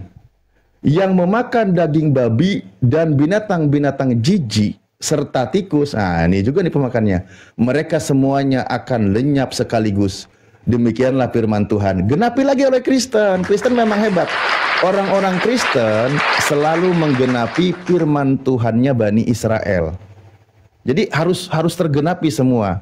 yang memakan daging babi dan binatang-binatang jijik serta tikus. Nah, ini juga nih pemakannya. Mereka semuanya akan lenyap sekaligus. Demikianlah firman Tuhan. Genapi lagi oleh Kristen. Kristen memang hebat. Orang-orang Kristen selalu menggenapi firman Tuhannya Bani Israel. Jadi harus tergenapi semua.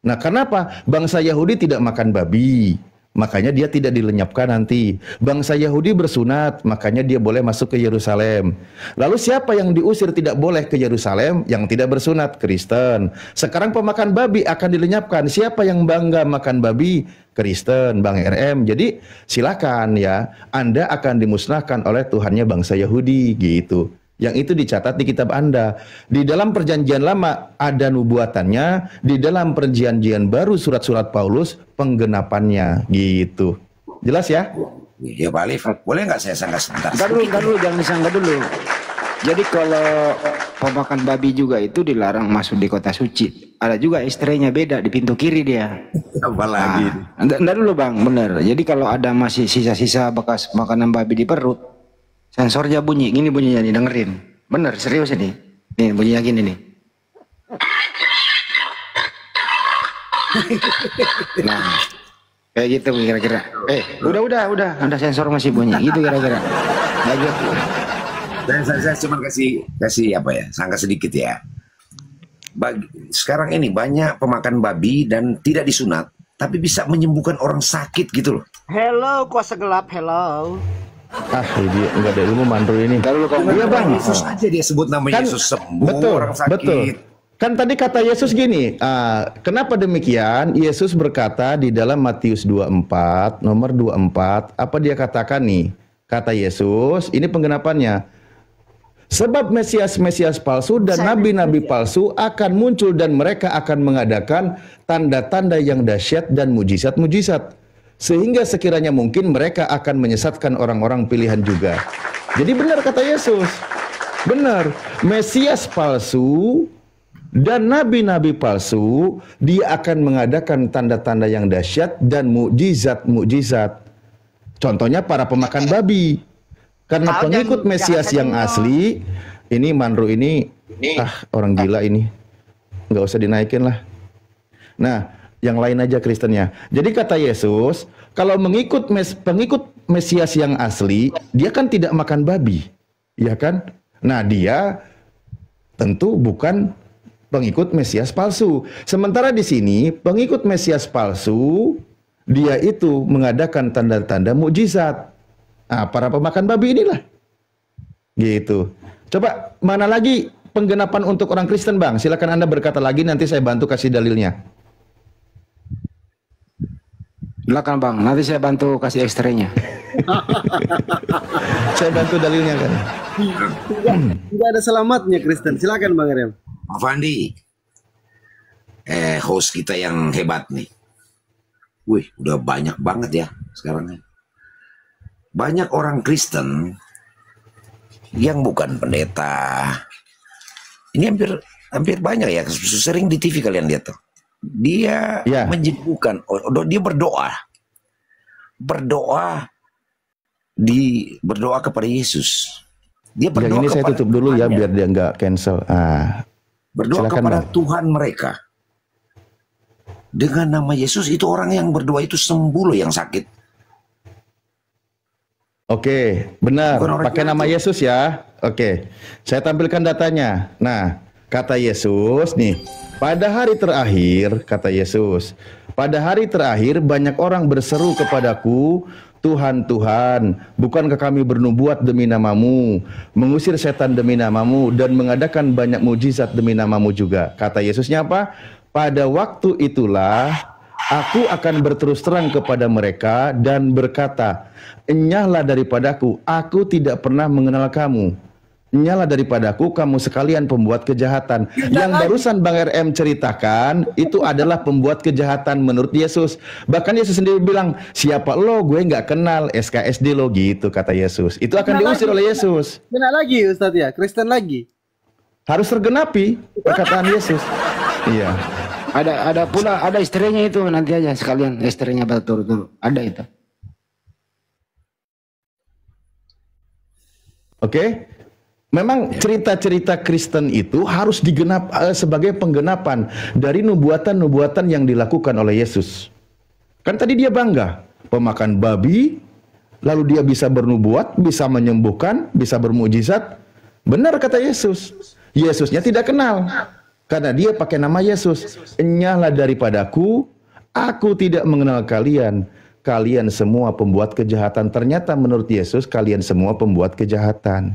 Nah, kenapa bangsa Yahudi tidak makan babi? Makanya dia tidak dilenyapkan nanti. Bangsa Yahudi bersunat, makanya dia boleh masuk ke Yerusalem. Lalu siapa yang diusir tidak boleh ke Yerusalem? Yang tidak bersunat, Kristen. Sekarang pemakan babi akan dilenyapkan. Siapa yang bangga makan babi? Kristen, Bang RM. Jadi silakan ya, Anda akan dimusnahkan oleh Tuhannya bangsa Yahudi gitu. Yang itu dicatat di kitab Anda. Di dalam perjanjian lama ada nubuatannya, di dalam perjanjian baru surat-surat Paulus penggenapannya gitu. Jelas ya? Ya Pak Alif, boleh nggak saya sanggah sebentar? Ntar dulu, jangan disanggah dulu. Jadi kalau pemakan babi juga itu dilarang masuk di kota suci. Ada juga istrinya beda di pintu kiri dia. Apalagi? Ntar dulu bang, bener. Jadi kalau ada masih sisa-sisa bekas makanan babi di perut, sensornya bunyi, gini bunyinya nih, dengerin. Bener, serius ini. Nih bunyinya gini nih. Nah, kayak gitu kira-kira. Udah sensor masih bunyi, gitu kira-kira. Lanjut. Saya cuma kasih apa ya, sangka sedikit ya. Sekarang ini banyak pemakan babi dan tidak disunat, tapi bisa menyembuhkan orang sakit gitu loh. Hello, kuasa gelap, hello. Dia nggak ada ilmu mantu ini. Iya bang, Yesus aja dia sebut namanya Yesus sembuh betul, orang sakit. Betul. Kan tadi kata Yesus gini, kenapa demikian? Yesus berkata di dalam Matius 24, nomor 24, apa dia katakan nih? Kata Yesus, ini penggenapannya. Sebab Mesias palsu dan nabi-nabi palsu akan muncul dan mereka akan mengadakan tanda-tanda yang dahsyat dan mujizat-mujizat. Sehingga sekiranya mungkin mereka akan menyesatkan orang-orang pilihan juga. Jadi benar kata Yesus. Benar, Mesias palsu dan nabi-nabi palsu, dia akan mengadakan tanda-tanda yang dahsyat dan mukjizat-mukjizat. Contohnya para pemakan babi. Karena pengikut Mesias yang asli, ini Manru ini, orang gila ini. Nggak usah dinaikin lah. Nah, yang lain aja Kristennya. Jadi kata Yesus, kalau pengikut Mesias yang asli, dia kan tidak makan babi. Ya kan? Nah, dia tentu bukan pengikut Mesias palsu. Sementara di sini, pengikut Mesias palsu, dia itu mengadakan tanda-tanda mukjizat. Nah, para pemakan babi inilah. Gitu. Coba, mana lagi penggenapan untuk orang Kristen, Bang? Silakan Anda berkata lagi, nanti saya bantu kasih dalilnya. Silakan Bang, nanti saya bantu kasih ekstranya. Saya bantu dalilnya kan. Tidak ada selamatnya Kristen. Silakan Bang Rem. Pak Fandi, host kita yang hebat nih. Wih, udah banyak banget ya sekarang. Banyak orang Kristen yang bukan pendeta. Ini hampir banyak ya, sering di TV kalian lihat tuh. Dia menyembuhkan, dia berdoa berdoa kepada Yesus. Dia berdoa yang ini saya tutup dulu ya biar dia nggak cancel. Berdoa kepada Tuhan mereka. Dengan nama Yesus, itu orang yang berdoa itu sembuh loh yang sakit. Oke, benar. Pakai nama Yesus ya. Oke, saya tampilkan datanya. Nah, kata Yesus nih, pada hari terakhir, kata Yesus, pada hari terakhir banyak orang berseru kepadaku, Tuhan, Tuhan, bukankah kami bernubuat demi namamu, mengusir setan demi namamu, dan mengadakan banyak mujizat demi namamu juga. Kata Yesusnya apa? Pada waktu itulah aku akan berterus terang kepada mereka dan berkata, enyahlah daripadaku, aku tidak pernah mengenal kamu. Enyahlah daripadaku, kamu sekalian pembuat kejahatan. Yang barusan Bang RM ceritakan, itu adalah pembuat kejahatan menurut Yesus. Bahkan Yesus sendiri bilang, siapa lo, gue nggak kenal, SKSD lo, gitu kata Yesus. Itu akan diusir oleh Yesus. Benar lagi Ustadz ya, Kristen lagi. Harus tergenapi perkataan Yesus. Iya. Ada istrinya itu, nanti aja sekalian istrinya betul ada itu. Oke. Memang cerita-cerita Kristen itu harus digenap sebagai penggenapan dari nubuatan-nubuatan yang dilakukan oleh Yesus. Kan tadi dia bangga, pemakan babi, lalu dia bisa bernubuat, bisa menyembuhkan, bisa bermujizat. Benar kata Yesus. Yesusnya tidak kenal. Karena dia pakai nama Yesus. Enyahlah daripadaku, aku tidak mengenal kalian. Kalian semua pembuat kejahatan. Ternyata menurut Yesus, kalian semua pembuat kejahatan.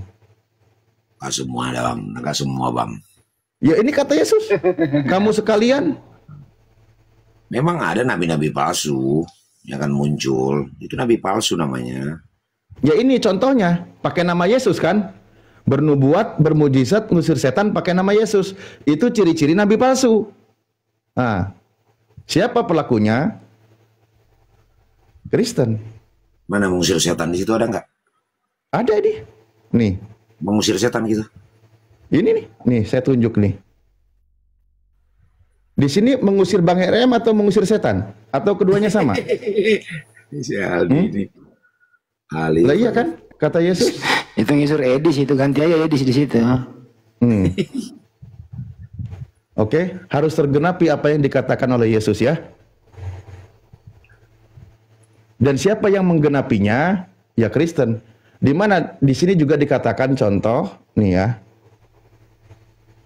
Nggak semua Bang, nggak semua Bang. Ya ini kata Yesus. Kamu sekalian. Memang ada nabi-nabi palsu yang akan muncul. Itu nabi palsu namanya. Ya ini contohnya. Pakai nama Yesus kan. Bernubuat, bermujizat, ngusir setan pakai nama Yesus. Itu ciri-ciri nabi palsu. Nah, siapa pelakunya? Kristen. Mana mengusir setan di situ ada nggak? Ada nih. Mengusir setan gitu. Ini nih saya tunjuk nih. Di sini mengusir Bang RM atau mengusir setan? Atau keduanya sama? Lah iya kan? Kata Yesus. Itu ngisur Edis, itu ganti aja Edis di situ. Oke, harus tergenapi apa yang dikatakan oleh Yesus ya. Dan siapa yang menggenapinya? Ya Kristen. Di mana di sini juga dikatakan contoh nih ya.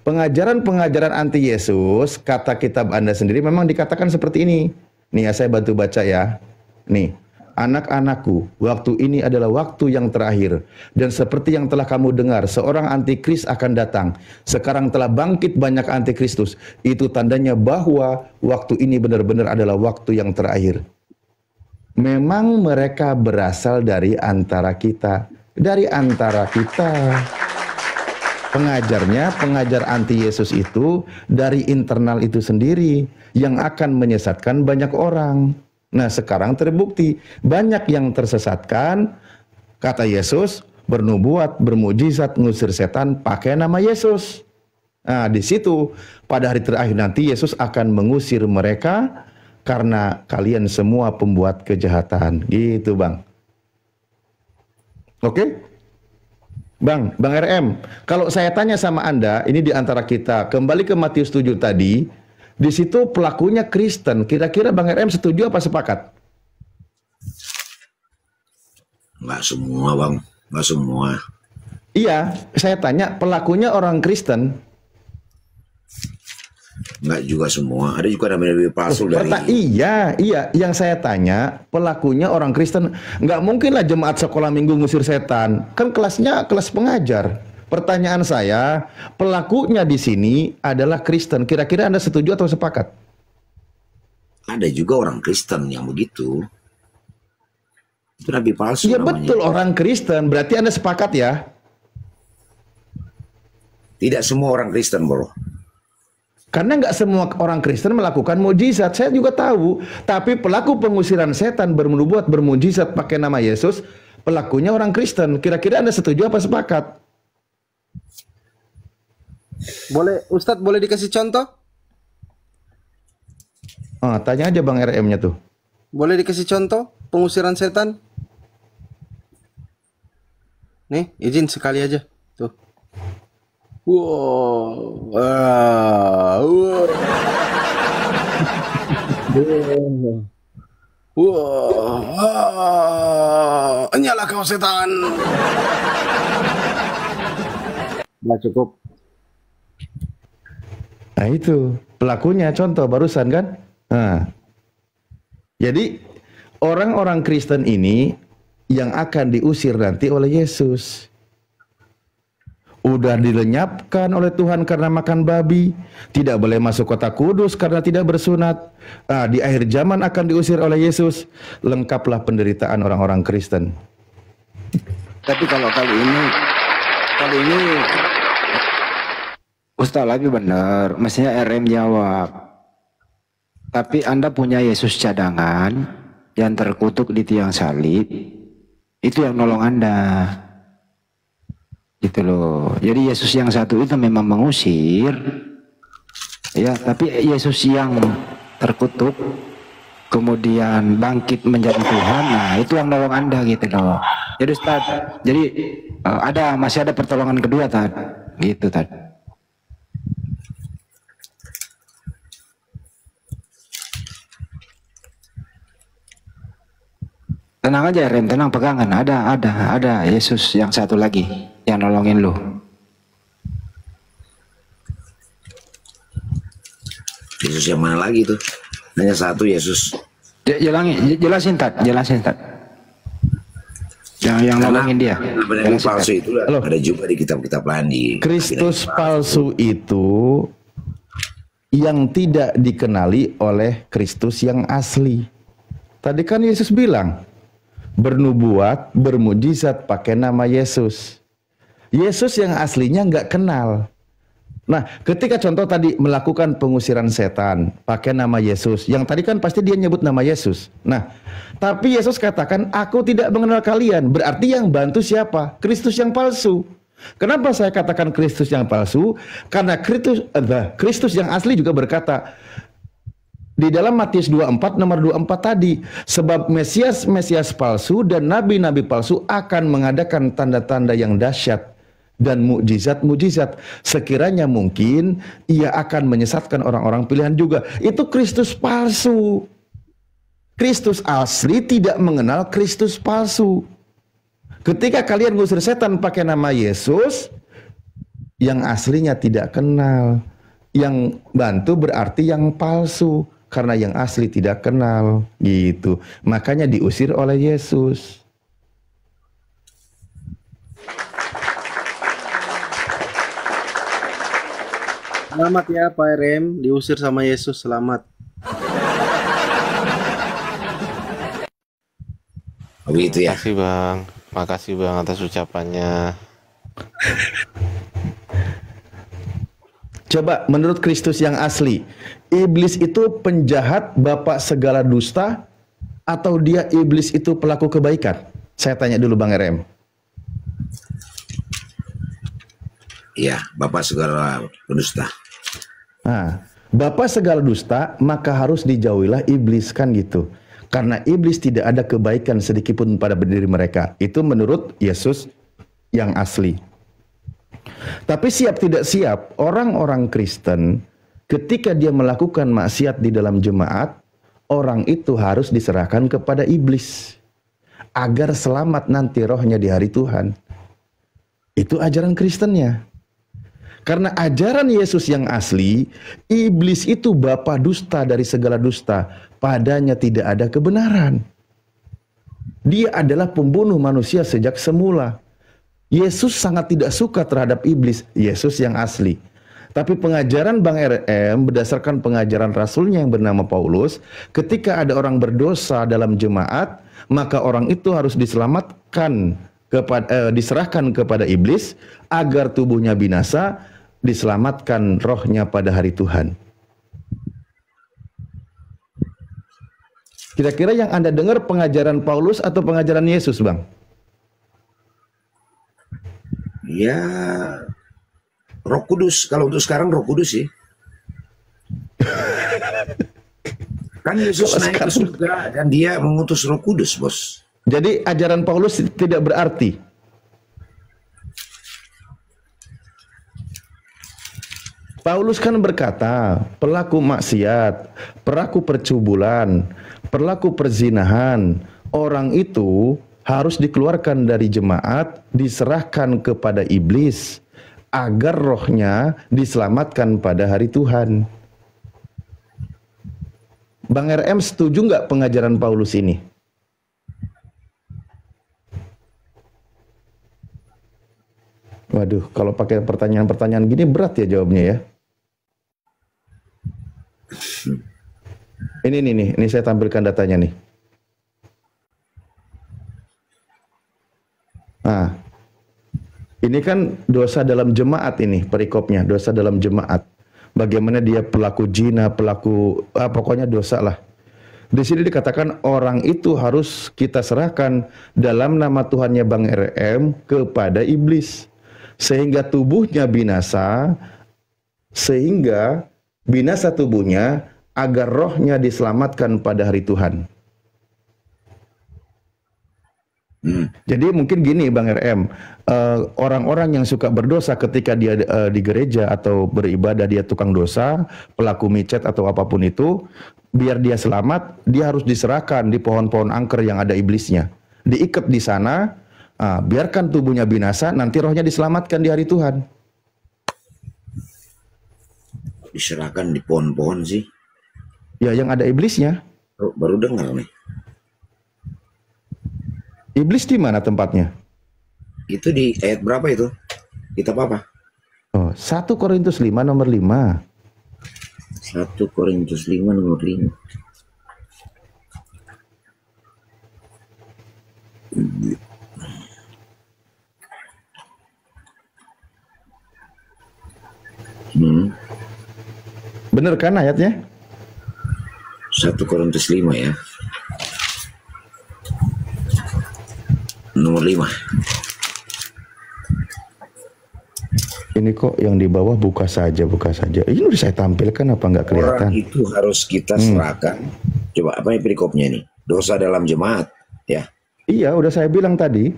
Pengajaran-pengajaran anti Yesus, kata kitab Anda sendiri memang dikatakan seperti ini. Nih ya, saya bantu baca ya. Nih, anak-anakku, waktu ini adalah waktu yang terakhir. Dan seperti yang telah kamu dengar, seorang antikris akan datang. Sekarang telah bangkit banyak antikristus. Itu tandanya bahwa waktu ini benar-benar adalah waktu yang terakhir. Memang mereka berasal dari antara kita. Dari antara kita. Pengajarnya, pengajar anti Yesus itu dari internal itu sendiri yang akan menyesatkan banyak orang. Nah sekarang terbukti banyak yang tersesatkan. Kata Yesus, bernubuat, bermujizat, ngusir setan pakai nama Yesus. Nah di situ pada hari terakhir nanti Yesus akan mengusir mereka karena kalian semua pembuat kejahatan. Gitu Bang. Oke? Bang RM, kalau saya tanya sama Anda, ini di antara kita, kembali ke Matius 7 tadi, di situ pelakunya Kristen. Kira-kira Bang RM setuju apa sepakat? Nggak semua Bang, nggak semua. Iya, saya tanya pelakunya orang Kristen. Nggak juga semua, ada juga nabi-nabi palsu dari... Iya, yang saya tanya pelakunya orang Kristen. Nggak mungkin lah jemaat sekolah minggu ngusir setan. Kan kelasnya kelas pengajar. Pertanyaan saya, pelakunya di sini adalah Kristen. Kira-kira Anda setuju atau sepakat? Ada juga orang Kristen yang begitu. Itu nabi palsu Iya namanya. Betul, orang Kristen. Berarti Anda sepakat ya? Tidak semua orang Kristen, bro. Karena nggak semua orang Kristen melakukan mujizat. Saya juga tahu. Tapi pelaku pengusiran setan bernubuat bermujizat pakai nama Yesus, pelakunya orang Kristen. Kira-kira Anda setuju apa sepakat? Boleh, Ustadz boleh dikasih contoh? Tanya aja Bang RM-nya tuh. Boleh dikasih contoh pengusiran setan? Nih, izin sekali aja. Tuh. Wow. Wow. Wow. Nyala kau setan. Nah, cukup. Nah itu pelakunya contoh barusan kan. Nah, jadi orang-orang Kristen ini yang akan diusir nanti oleh Yesus. Udah dilenyapkan oleh Tuhan karena makan babi, tidak boleh masuk kota kudus karena tidak bersunat. Nah, di akhir zaman akan diusir oleh Yesus. Lengkaplah penderitaan orang-orang Kristen. Tapi kalau kali ini Ustaz lagi benar, mestinya RM jawab. Tapi Anda punya Yesus cadangan yang terkutuk di tiang salib, itu yang nolong Anda. Gitu loh. Jadi Yesus yang satu itu memang mengusir, ya, tapi Yesus yang terkutuk kemudian bangkit menjadi Tuhan, nah itu yang nolong Anda gitu loh. Jadi Ustaz, jadi masih ada pertolongan kedua Tad, gitu Tad. Tenang aja Rem, tenang, pegangan, ada Yesus yang satu lagi yang nolongin lu. Yesus yang mana lagi tuh? Hanya satu Yesus. Jelasin Tad. Yang nolongin dia. Yang palsu itu ada juga di kitab-kitab lain di Kristus palsu itu yang tidak dikenali oleh Kristus yang asli. Tadi kan Yesus bilang bernubuat, bermujizat pakai nama Yesus. Yesus yang aslinya nggak kenal. Nah, ketika contoh tadi melakukan pengusiran setan pakai nama Yesus, yang tadi kan pasti dia nyebut nama Yesus. Nah, tapi Yesus katakan, aku tidak mengenal kalian. Berarti yang bantu siapa? Kristus yang palsu. Kenapa saya katakan Kristus yang palsu? Karena Kristus yang asli juga berkata, di dalam Matius 24 nomor 24 tadi, sebab Mesias palsu dan nabi-nabi palsu akan mengadakan tanda-tanda yang dahsyat dan mukjizat-mukjizat. Sekiranya mungkin ia akan menyesatkan orang-orang pilihan juga. Itu Kristus palsu. Kristus asli tidak mengenal Kristus palsu. Ketika kalian ngusir setan pakai nama Yesus, yang aslinya tidak kenal. Yang bantu berarti yang palsu. Karena yang asli tidak kenal, gitu. Makanya diusir oleh Yesus. Selamat ya Pak RM, diusir sama Yesus, selamat. Begitu ya. Makasih Bang atas ucapannya. Coba menurut Kristus yang asli, iblis itu penjahat bapak segala dusta atau dia iblis itu pelaku kebaikan? Saya tanya dulu Bang RM. Iya, bapak segala pendusta. Nah, bapak segala dusta maka harus dijauhilah iblis kan gitu. Karena iblis tidak ada kebaikan sedikitpun pada diri mereka. Itu menurut Yesus yang asli. Tapi siap tidak siap, orang-orang Kristen ketika dia melakukan maksiat di dalam jemaat, orang itu harus diserahkan kepada iblis agar selamat nanti rohnya di hari Tuhan. Itu ajaran Kristennya. Karena ajaran Yesus yang asli, iblis itu bapa dusta dari segala dusta, padanya tidak ada kebenaran. Dia adalah pembunuh manusia sejak semula. Yesus sangat tidak suka terhadap iblis, Yesus yang asli. Tapi pengajaran Bang RM berdasarkan pengajaran rasulnya yang bernama Paulus, ketika ada orang berdosa dalam jemaat, maka orang itu harus diselamatkan diserahkan kepada iblis agar tubuhnya binasa, diselamatkan rohnya pada hari Tuhan. Kira-kira yang Anda dengar pengajaran Paulus atau pengajaran Yesus, Bang? Ya, Roh Kudus. Kalau untuk sekarang Roh Kudus sih. Kan Yesus naik ke surga dan dia mengutus Roh Kudus, bos. Jadi ajaran Paulus tidak berarti. Paulus kan berkata, pelaku maksiat, pelaku percubulan, pelaku perzinahan, orang itu harus dikeluarkan dari jemaat, diserahkan kepada iblis, agar rohnya diselamatkan pada hari Tuhan. Bang RM setuju nggak pengajaran Paulus ini? Waduh, kalau pakai pertanyaan-pertanyaan gini berat ya jawabnya ya. Ini saya tampilkan datanya nih. Nah, ini kan dosa dalam jemaat ini perikopnya, dosa dalam jemaat. Bagaimana dia pelaku zina, pokoknya dosa lah. Di sini dikatakan orang itu harus kita serahkan dalam nama Tuhannya Bang RM kepada iblis. Sehingga tubuhnya binasa, sehingga binasa tubuhnya agar rohnya diselamatkan pada hari Tuhan. Jadi mungkin gini Bang RM, orang-orang yang suka berdosa ketika dia di gereja atau beribadah, dia tukang dosa, pelaku micet atau apapun itu, biar dia selamat, dia harus diserahkan di pohon-pohon angker yang ada iblisnya. Diikat di sana, biarkan tubuhnya binasa, nanti rohnya diselamatkan di hari Tuhan. Diserahkan di pohon-pohon sih. Ya yang ada iblisnya. Baru dengar nih. Iblis di mana tempatnya? Itu di ayat berapa itu? Kitab apa? Oh, 1 Korintus 5 nomor 5. 1 Korintus 5 nomor 5. Bener kan ayatnya? 1 Korintus 5 ya. Nomor 5. Ini kok yang di bawah buka saja. Ini udah saya tampilkan apa nggak kelihatan? Orang itu harus kita serahkan. Coba apa yang perikopnya ini? Dosa dalam jemaat, ya? Iya, udah saya bilang tadi.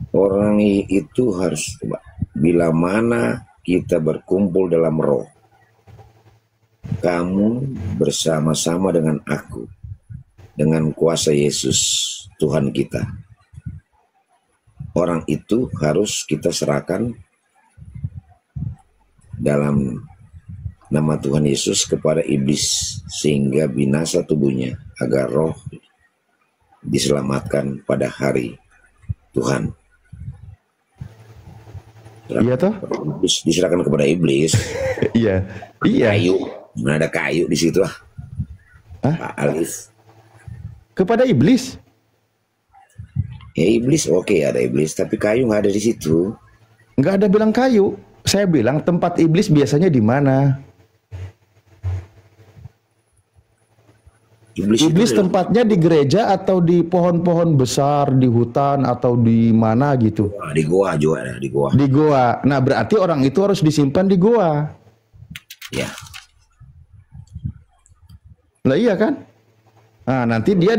Orang itu harus coba. Bila mana kita berkumpul dalam roh, kamu bersama-sama dengan aku, dengan kuasa Yesus Tuhan kita. Orang itu harus kita serahkan dalam nama Tuhan Yesus kepada iblis, sehingga binasa tubuhnya agar roh diselamatkan pada hari Tuhan. Iya toh? Diserahkan kepada iblis. Iya. Kayu, mana ada kayu di situ Pak Alif. Kepada iblis? Ya iblis oke, ada iblis, tapi kayu nggak ada di situ. Nggak ada bilang kayu. Saya bilang tempat iblis biasanya di mana? Iblis tempatnya di gereja atau di pohon-pohon besar, di hutan atau di mana gitu? Di goa juga ada, di goa. Di goa. Nah berarti orang itu harus disimpan di goa. Ya. Lah iya kan? Nah nanti dia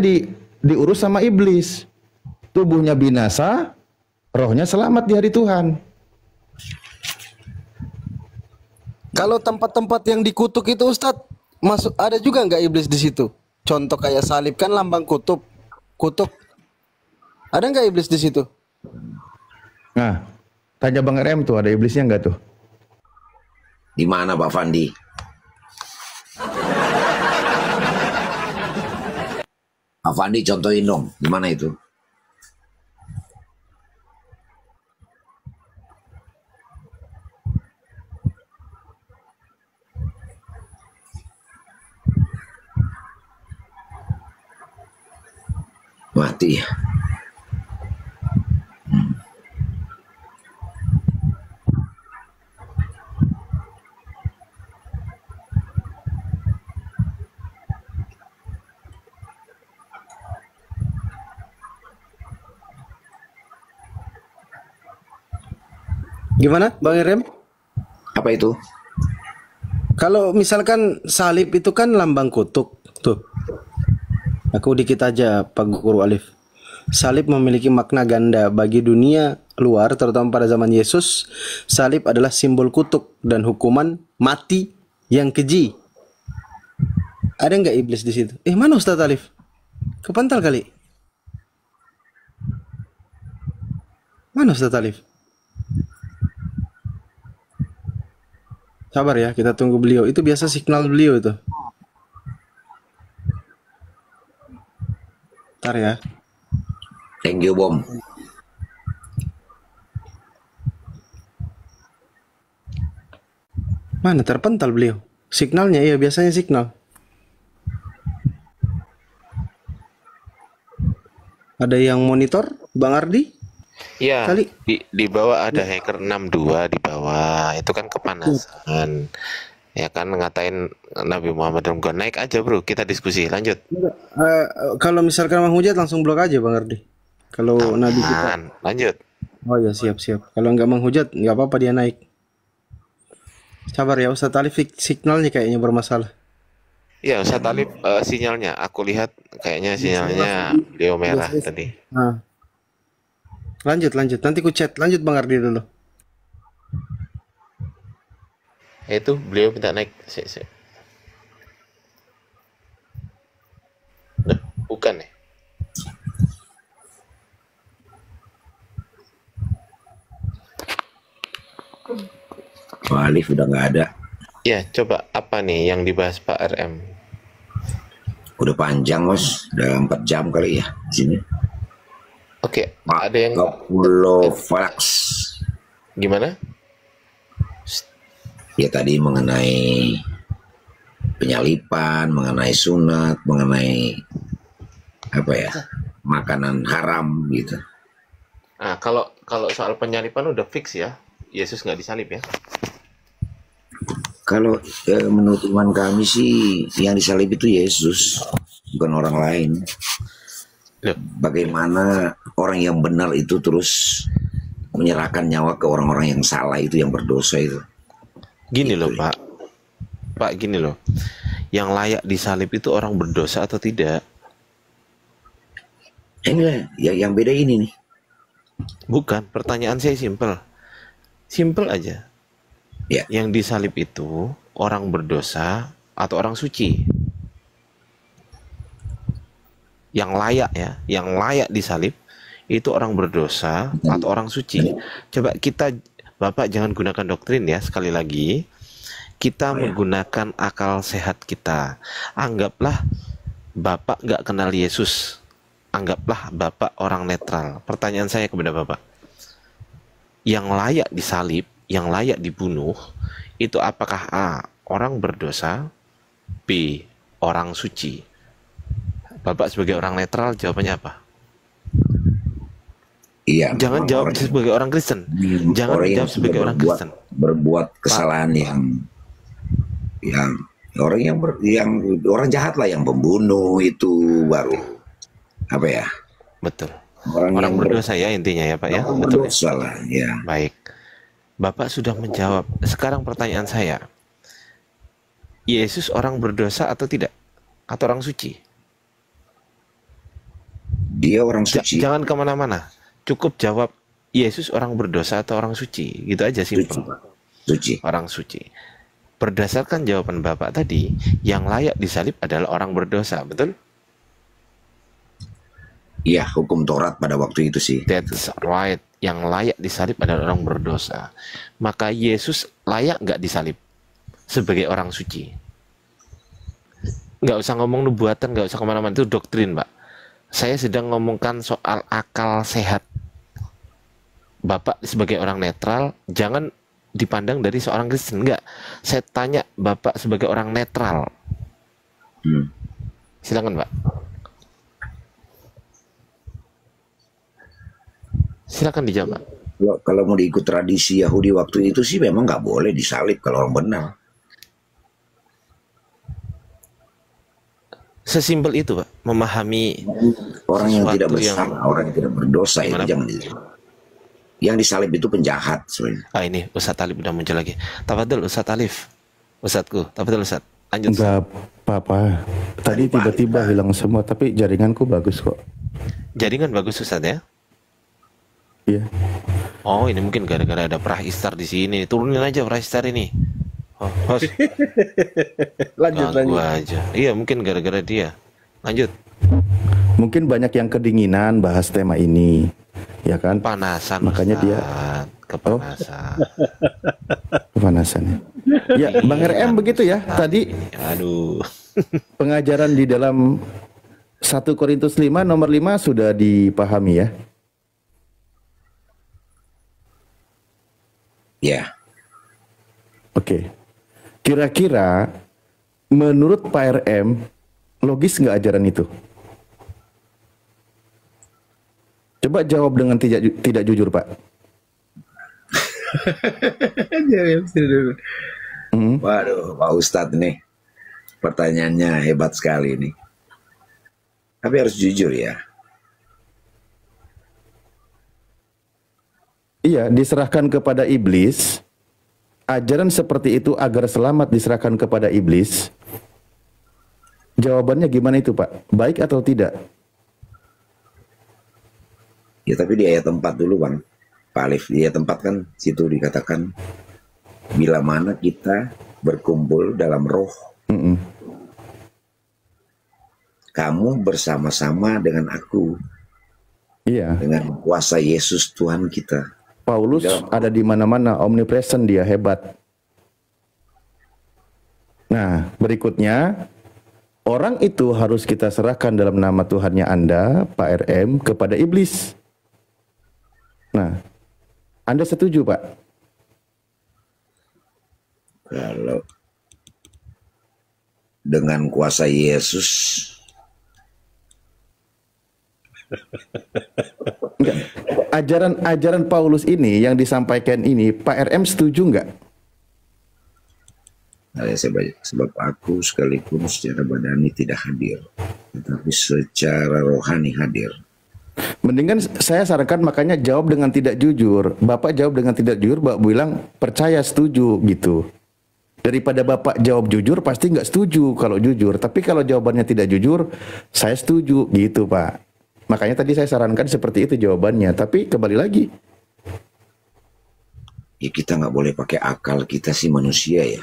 diurus sama iblis. Tubuhnya binasa, rohnya selamat di hari Tuhan. Kalau tempat-tempat yang dikutuk itu Ustadz, masuk ada juga nggak iblis di situ? Contoh kayak salib kan lambang kutuk. Ada nggak iblis di situ? Nah, tanya Bang RM tuh, ada iblisnya nggak tuh? Di mana Pak Fandi? Pak Fandi contohin dong, di mana itu? Mati ya. Gimana Bang RM? Apa itu? Kalau misalkan salib itu kan lambang kutuk tuh. Aku dikit aja Pak Guru Alif. Salib memiliki makna ganda bagi dunia luar, terutama pada zaman Yesus, salib adalah simbol kutuk dan hukuman mati yang keji. Ada nggak iblis di situ? Mana Ustaz Alif? Kepantal kali. Mana Ustaz Alif? Sabar ya, kita tunggu beliau. Itu biasa signal beliau itu. Bentar ya. Thank you, Bom. Mana terpental beliau? Signalnya, iya biasanya signal. Ada yang monitor, Bang Ardi? Iya, Kali. di bawah ada hacker 62 di bawah. Itu kan kepanasan. Ya kan ngatain Nabi Muhammad dan gua naik aja bro, kita diskusi lanjut. Kalau misalkan menghujat langsung blok aja Bang Ardi. Kalau Nabi kita. Lanjut. Oh ya siap. Kalau nggak menghujat nggak apa-apa dia naik. Sabar ya Ustaz Alif, signalnya kayaknya bermasalah. Iya Ustaz Talib, sinyalnya aku lihat kayaknya sinyalnya beliau merah tadi. Nah. Lanjut. Nanti ku chat. Lanjut Bang Ardi dulu. Itu beliau minta naik. Bukan ya? Pak Alif udah nggak ada. Ya, coba apa nih yang dibahas Pak RM? Udah panjang, Bos. Udah 4 jam kali ya di sini. Oke, ada yang Pulau Falax. gimana? Ya tadi mengenai penyalipan, mengenai sunat, mengenai apa ya, makanan haram gitu. Nah, kalau soal penyalipan udah fix ya, Yesus nggak disalib ya? Kalau menurut iman kami sih yang disalib itu Yesus, bukan orang lain. Bagaimana orang yang benar itu terus menyerahkan nyawa ke orang-orang yang salah itu, yang berdosa itu. Gini loh Pak, gini loh, yang layak disalib itu orang berdosa atau tidak? Ini yang beda ini nih. Bukan, pertanyaan saya simple aja. Ya. Yang disalib itu orang berdosa atau orang suci? Yang layak ya, yang layak disalib itu orang berdosa atau orang suci? Coba kita, Bapak jangan gunakan doktrin ya, sekali lagi kita menggunakan akal sehat kita. Anggaplah Bapak nggak kenal Yesus, anggaplah Bapak orang netral. Pertanyaan saya kepada Bapak, yang layak disalib, yang layak dibunuh itu apakah A, orang berdosa, B, orang suci? Bapak sebagai orang netral jawabannya apa? Iya. Jangan jawab sebagai orang Kristen. Jangan jawab sebagai orang Kristen. Berbuat kesalahan yang orang jahat lah, yang pembunuh itu baru apa ya? Betul. Orang berdosa ya intinya ya Pak ya. Betul. Berdosa lah ya. Baik. Bapak sudah menjawab. Sekarang pertanyaan saya, Yesus orang berdosa atau tidak? Atau orang suci? Dia orang suci. Jangan kemana-mana. Cukup jawab Yesus orang berdosa atau orang suci. Gitu aja simpel. Suci. Orang suci. Berdasarkan jawaban Bapak tadi, yang layak disalib adalah orang berdosa, betul? Iya, hukum Taurat pada waktu itu sih. That's right. Yang layak disalib adalah orang berdosa. Maka Yesus layak nggak disalib sebagai orang suci? Nggak usah ngomong nubuatan, nggak usah kemana-mana, itu doktrin Pak. Saya sedang ngomongkan soal akal sehat. Bapak sebagai orang netral jangan dipandang dari seorang Kristen. Enggak, saya tanya Bapak sebagai orang netral. Silakan Pak. Silakan dijawab. Kalau mau diikut tradisi Yahudi waktu itu sih memang nggak boleh disalib kalau orang benar. Sesimpel itu Pak, memahami orang yang tidak bersalah, orang yang tidak berdosa itu jangan disalib. Yang disalib itu penjahat sebenarnya. Ini Ustadz Alif udah muncul lagi. Tafadhol Ustadz Alif. Ustadzku, tafadhol Ustadz. Lanjut. Enggak apa-apa. Tadi tiba-tiba hilang semua, tapi jaringanku bagus kok. Jaringan bagus Ustadz ya? Iya. Oh, ini mungkin gara-gara ada Prah Istar di sini. Turunin aja Prah Istar ini. Oh, Hos. Lanjut. Aja. Iya, mungkin gara-gara dia. Lanjut. Mungkin banyak yang kedinginan bahas tema ini, ya kan? Panasan. Makanya dia kepanasan. Kepanasan. Ya, Bang RM begitu ya. Tadi aduh. Pengajaran di dalam 1 Korintus 5 nomor 5 sudah dipahami ya. Ya. Oke. Kira-kira menurut Pak RM logis nggak ajaran itu? Coba jawab dengan tidak jujur, Pak. Waduh, Pak Ustadz nih, pertanyaannya hebat sekali nih. Tapi harus jujur ya. Iya, diserahkan kepada iblis. Ajaran seperti itu agar selamat diserahkan kepada iblis. Jawabannya gimana itu, Pak? Baik atau tidak? Ya tapi di ayat 4 dulu Bang. Pak Alif, di ayat 4 kan situ dikatakan bila mana kita berkumpul dalam roh, kamu bersama-sama dengan aku. Iya. Dengan kuasa Yesus Tuhan kita. Paulus ada di mana-mana, omnipresent dia, hebat. Nah, berikutnya orang itu harus kita serahkan dalam nama Tuhannya Anda, Pak RM, kepada iblis. Nah, Anda setuju, Pak? Kalau dengan kuasa Yesus, ajaran Paulus ini yang disampaikan ini, Pak RM setuju nggak? Sebab aku sekalipun secara badani tidak hadir, tetapi secara rohani hadir. Mendingan saya sarankan makanya jawab dengan tidak jujur. Bapak jawab dengan tidak jujur, Bapak bilang percaya setuju gitu. Daripada Bapak jawab jujur pasti nggak setuju kalau jujur. Tapi kalau jawabannya tidak jujur, saya setuju gitu Pak. Makanya tadi saya sarankan seperti itu jawabannya. Tapi kembali lagi. Ya kita nggak boleh pakai akal, kita sih manusia ya.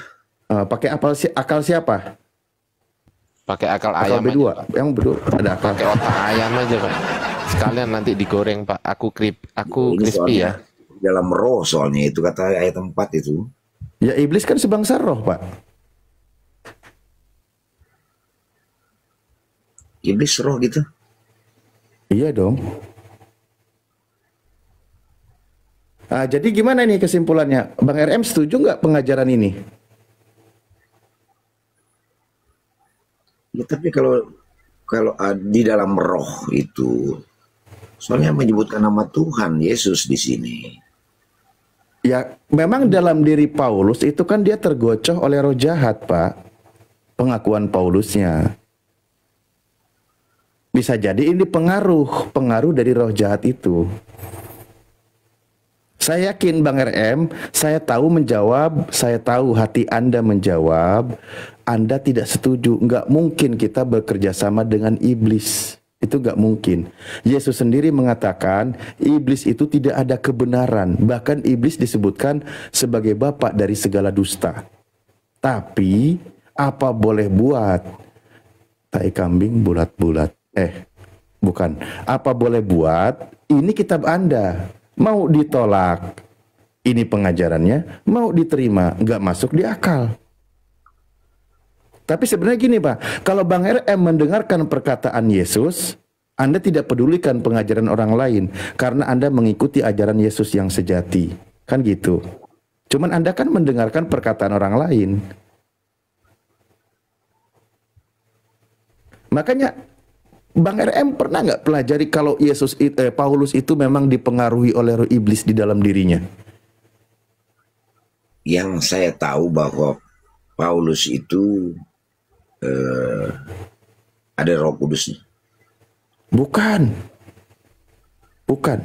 Pakai akal siapa? Pakai akal ayam B2. Aja. Yang berdua ada akal. Pakai otak ayam aja Pak. Sekalian nanti digoreng Pak. Aku crispy ya. Dalam roh soalnya itu kata ayat 4 itu. Ya iblis kan sebangsa roh Pak. Iblis roh gitu. Iya dong. Nah, jadi gimana nih kesimpulannya? Bang RM setuju nggak pengajaran ini? Ya tapi kalau di dalam roh itu, soalnya menyebutkan nama Tuhan Yesus di sini. Ya, memang dalam diri Paulus itu kan dia tergocoh oleh roh jahat, Pak. Pengakuan Paulusnya. Bisa jadi ini pengaruh dari roh jahat itu. Saya yakin Bang RM, saya tahu menjawab, saya tahu hati Anda menjawab, Anda tidak setuju. Nggak mungkin kita bekerja sama dengan iblis. Itu nggak mungkin. Yesus sendiri mengatakan, iblis itu tidak ada kebenaran. Bahkan iblis disebutkan sebagai bapak dari segala dusta. Tapi, apa boleh buat? Tai kambing bulat-bulat. Bukan. Apa boleh buat? Ini kitab Anda. Mau ditolak, ini pengajarannya, mau diterima, nggak masuk di akal. Tapi sebenarnya gini Pak, kalau Bang RM mendengarkan perkataan Yesus, Anda tidak pedulikan pengajaran orang lain, karena Anda mengikuti ajaran Yesus yang sejati. Kan gitu. Cuman Anda kan mendengarkan perkataan orang lain. Makanya, Bang RM pernah nggak pelajari kalau Paulus itu memang dipengaruhi oleh roh iblis di dalam dirinya? Yang saya tahu bahwa Paulus itu ada Roh Kudusnya. Bukan.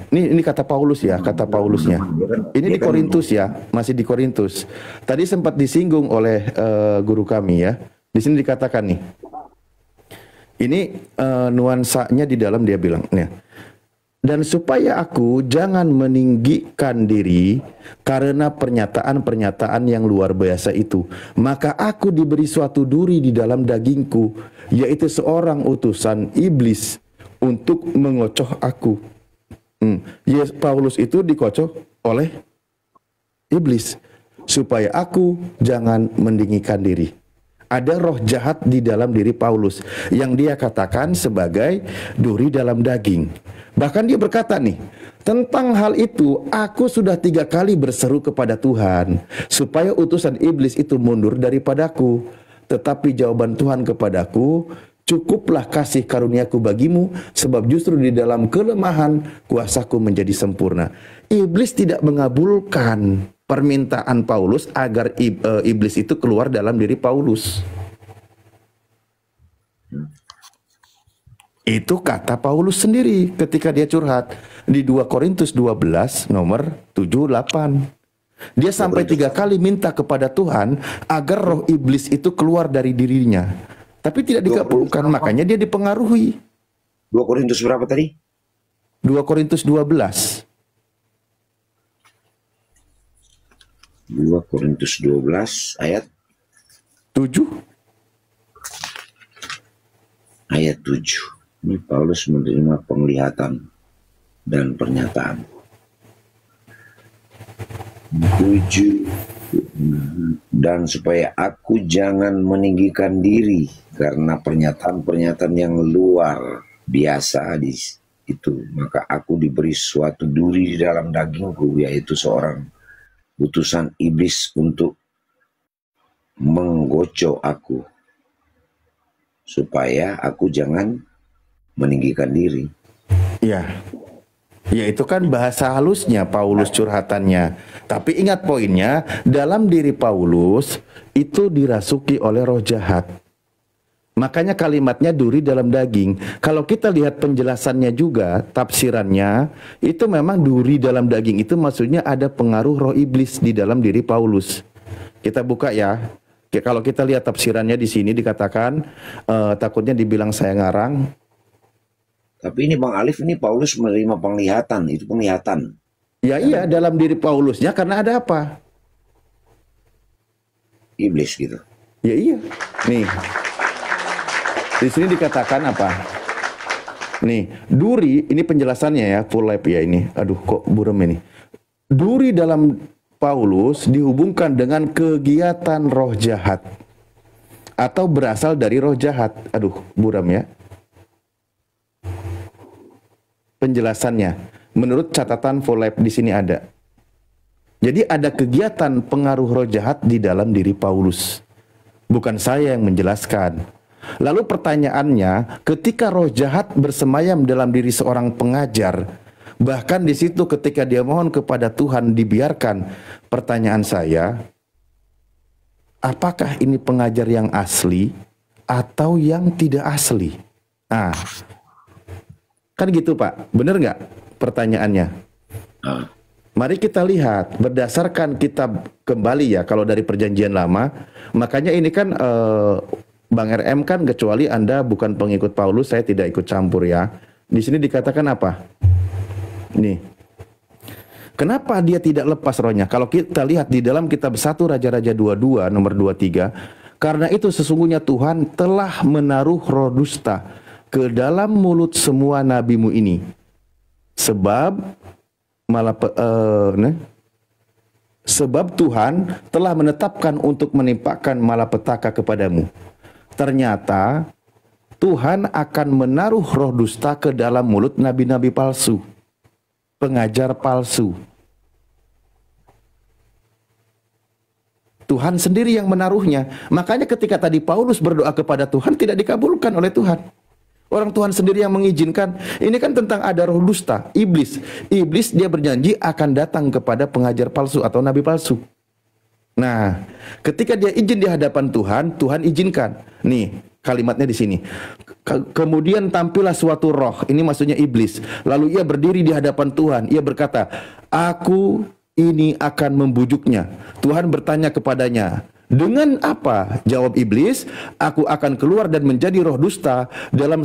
Ini kata Paulus ya, kata Paulusnya. Ini di Korintus ya, masih di Korintus. Tadi sempat disinggung oleh guru kami ya. Di sini dikatakan nih. Ini nuansanya di dalam dia bilang, nih, Dan supaya aku jangan meninggikan diri karena pernyataan-pernyataan yang luar biasa itu, maka aku diberi suatu duri di dalam dagingku, yaitu seorang utusan iblis untuk mengocoh aku. Yes, Paulus itu dikocoh oleh iblis supaya aku jangan meninggikan diri. Ada roh jahat di dalam diri Paulus yang dia katakan sebagai duri dalam daging. Bahkan dia berkata nih, tentang hal itu aku sudah 3 kali berseru kepada Tuhan supaya utusan iblis itu mundur daripadaku. Tetapi jawaban Tuhan kepadaku, cukuplah kasih karuniaku bagimu, sebab justru di dalam kelemahan kuasaku menjadi sempurna. Iblis tidak mengabulkan permintaan Paulus agar iblis itu keluar dalam diri Paulus. Itu kata Paulus sendiri ketika dia curhat di 2 Korintus 12 nomor 7-8. Dia sampai 3 kali minta kepada Tuhan agar roh iblis itu keluar dari dirinya. Tapi tidak dikabulkan, makanya dia dipengaruhi. 2 Korintus berapa tadi? 2 Korintus 12. 2 Korintus 12 ayat 7. Ayat 7. Ini Paulus menerima penglihatan dan pernyataan. 7. Dan supaya aku jangan meninggikan diri karena pernyataan-pernyataan yang luar biasa itu, maka aku diberi suatu duri di dalam dagingku, yaitu seorang utusan iblis untuk menggocok aku supaya aku jangan meninggikan diri. Ya, ya itu kan bahasa halusnya Paulus curhatannya. Tapi ingat poinnya, dalam diri Paulus itu dirasuki oleh roh jahat. Makanya kalimatnya duri dalam daging. Kalau kita lihat penjelasannya juga, tafsirannya, itu memang duri dalam daging itu maksudnya ada pengaruh roh iblis di dalam diri Paulus. Kita buka ya. Kalau kita lihat tafsirannya di sini dikatakan, takutnya dibilang saya ngarang. Tapi ini Bang Alif, ini Paulus menerima penglihatan, itu penglihatan. Ya iya, dalam diri Paulusnya karena ada apa? Iblis gitu. Ya iya. Nih. Di sini dikatakan apa? Nih, duri, ini penjelasannya ya, full lab ya ini. Aduh, kok buram ini. Duri dalam Paulus dihubungkan dengan kegiatan roh jahat. Atau berasal dari roh jahat. Aduh, buram ya. Penjelasannya, menurut catatan full lab di sini ada. Jadi ada kegiatan pengaruh roh jahat di dalam diri Paulus. Bukan saya yang menjelaskan. Lalu pertanyaannya, ketika roh jahat bersemayam dalam diri seorang pengajar, bahkan di situ ketika dia mohon kepada Tuhan dibiarkan, pertanyaan saya, apakah ini pengajar yang asli atau yang tidak asli? Nah, kan gitu Pak, bener nggak pertanyaannya? Mari kita lihat berdasarkan kitab kembali ya, kalau dari perjanjian lama, makanya ini kan Bang RM kan kecuali Anda bukan pengikut Paulus, saya tidak ikut campur ya. Di sini dikatakan apa? Nih. Kenapa dia tidak lepas rohnya? Kalau kita lihat di dalam kitab 1 Raja-Raja 22 nomor 23, karena itu sesungguhnya Tuhan telah menaruh roh dusta ke dalam mulut semua nabimu ini. Sebab sebab Tuhan telah menetapkan untuk menimpakan malapetaka kepadamu. Ternyata Tuhan akan menaruh roh dusta ke dalam mulut nabi-nabi palsu, pengajar palsu. Tuhan sendiri yang menaruhnya. Makanya ketika tadi Paulus berdoa kepada Tuhan tidak dikabulkan oleh Tuhan. Orang Tuhan sendiri yang mengizinkan. Ini kan tentang ada roh dusta, iblis. Iblis dia berjanji akan datang kepada pengajar palsu atau nabi palsu. Nah, ketika dia izin di hadapan Tuhan, Tuhan izinkan. Nih, kalimatnya di sini. Kemudian tampillah suatu roh, ini maksudnya iblis. Lalu ia berdiri di hadapan Tuhan. Ia berkata, aku ini akan membujuknya. Tuhan bertanya kepadanya, Dengan apa? Jawab iblis, aku akan keluar dan menjadi roh dusta dalam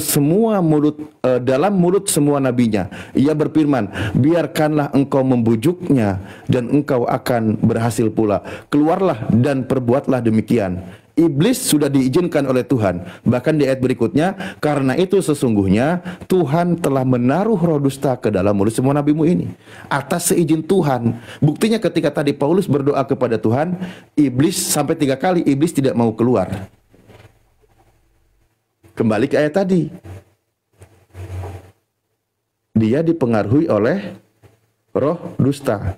mulut semua nabinya. Ia berfirman, biarkanlah engkau membujuknya dan engkau akan berhasil pula. Keluarlah dan perbuatlah demikian. Iblis sudah diizinkan oleh Tuhan. Bahkan di ayat berikutnya, karena itu sesungguhnya Tuhan telah menaruh roh dusta ke dalam mulut semua nabimu ini. Atas seizin Tuhan. Buktinya ketika tadi Paulus berdoa kepada Tuhan, iblis sampai 3 kali iblis tidak mau keluar. Kembali ke ayat tadi. Dia dipengaruhi oleh roh dusta.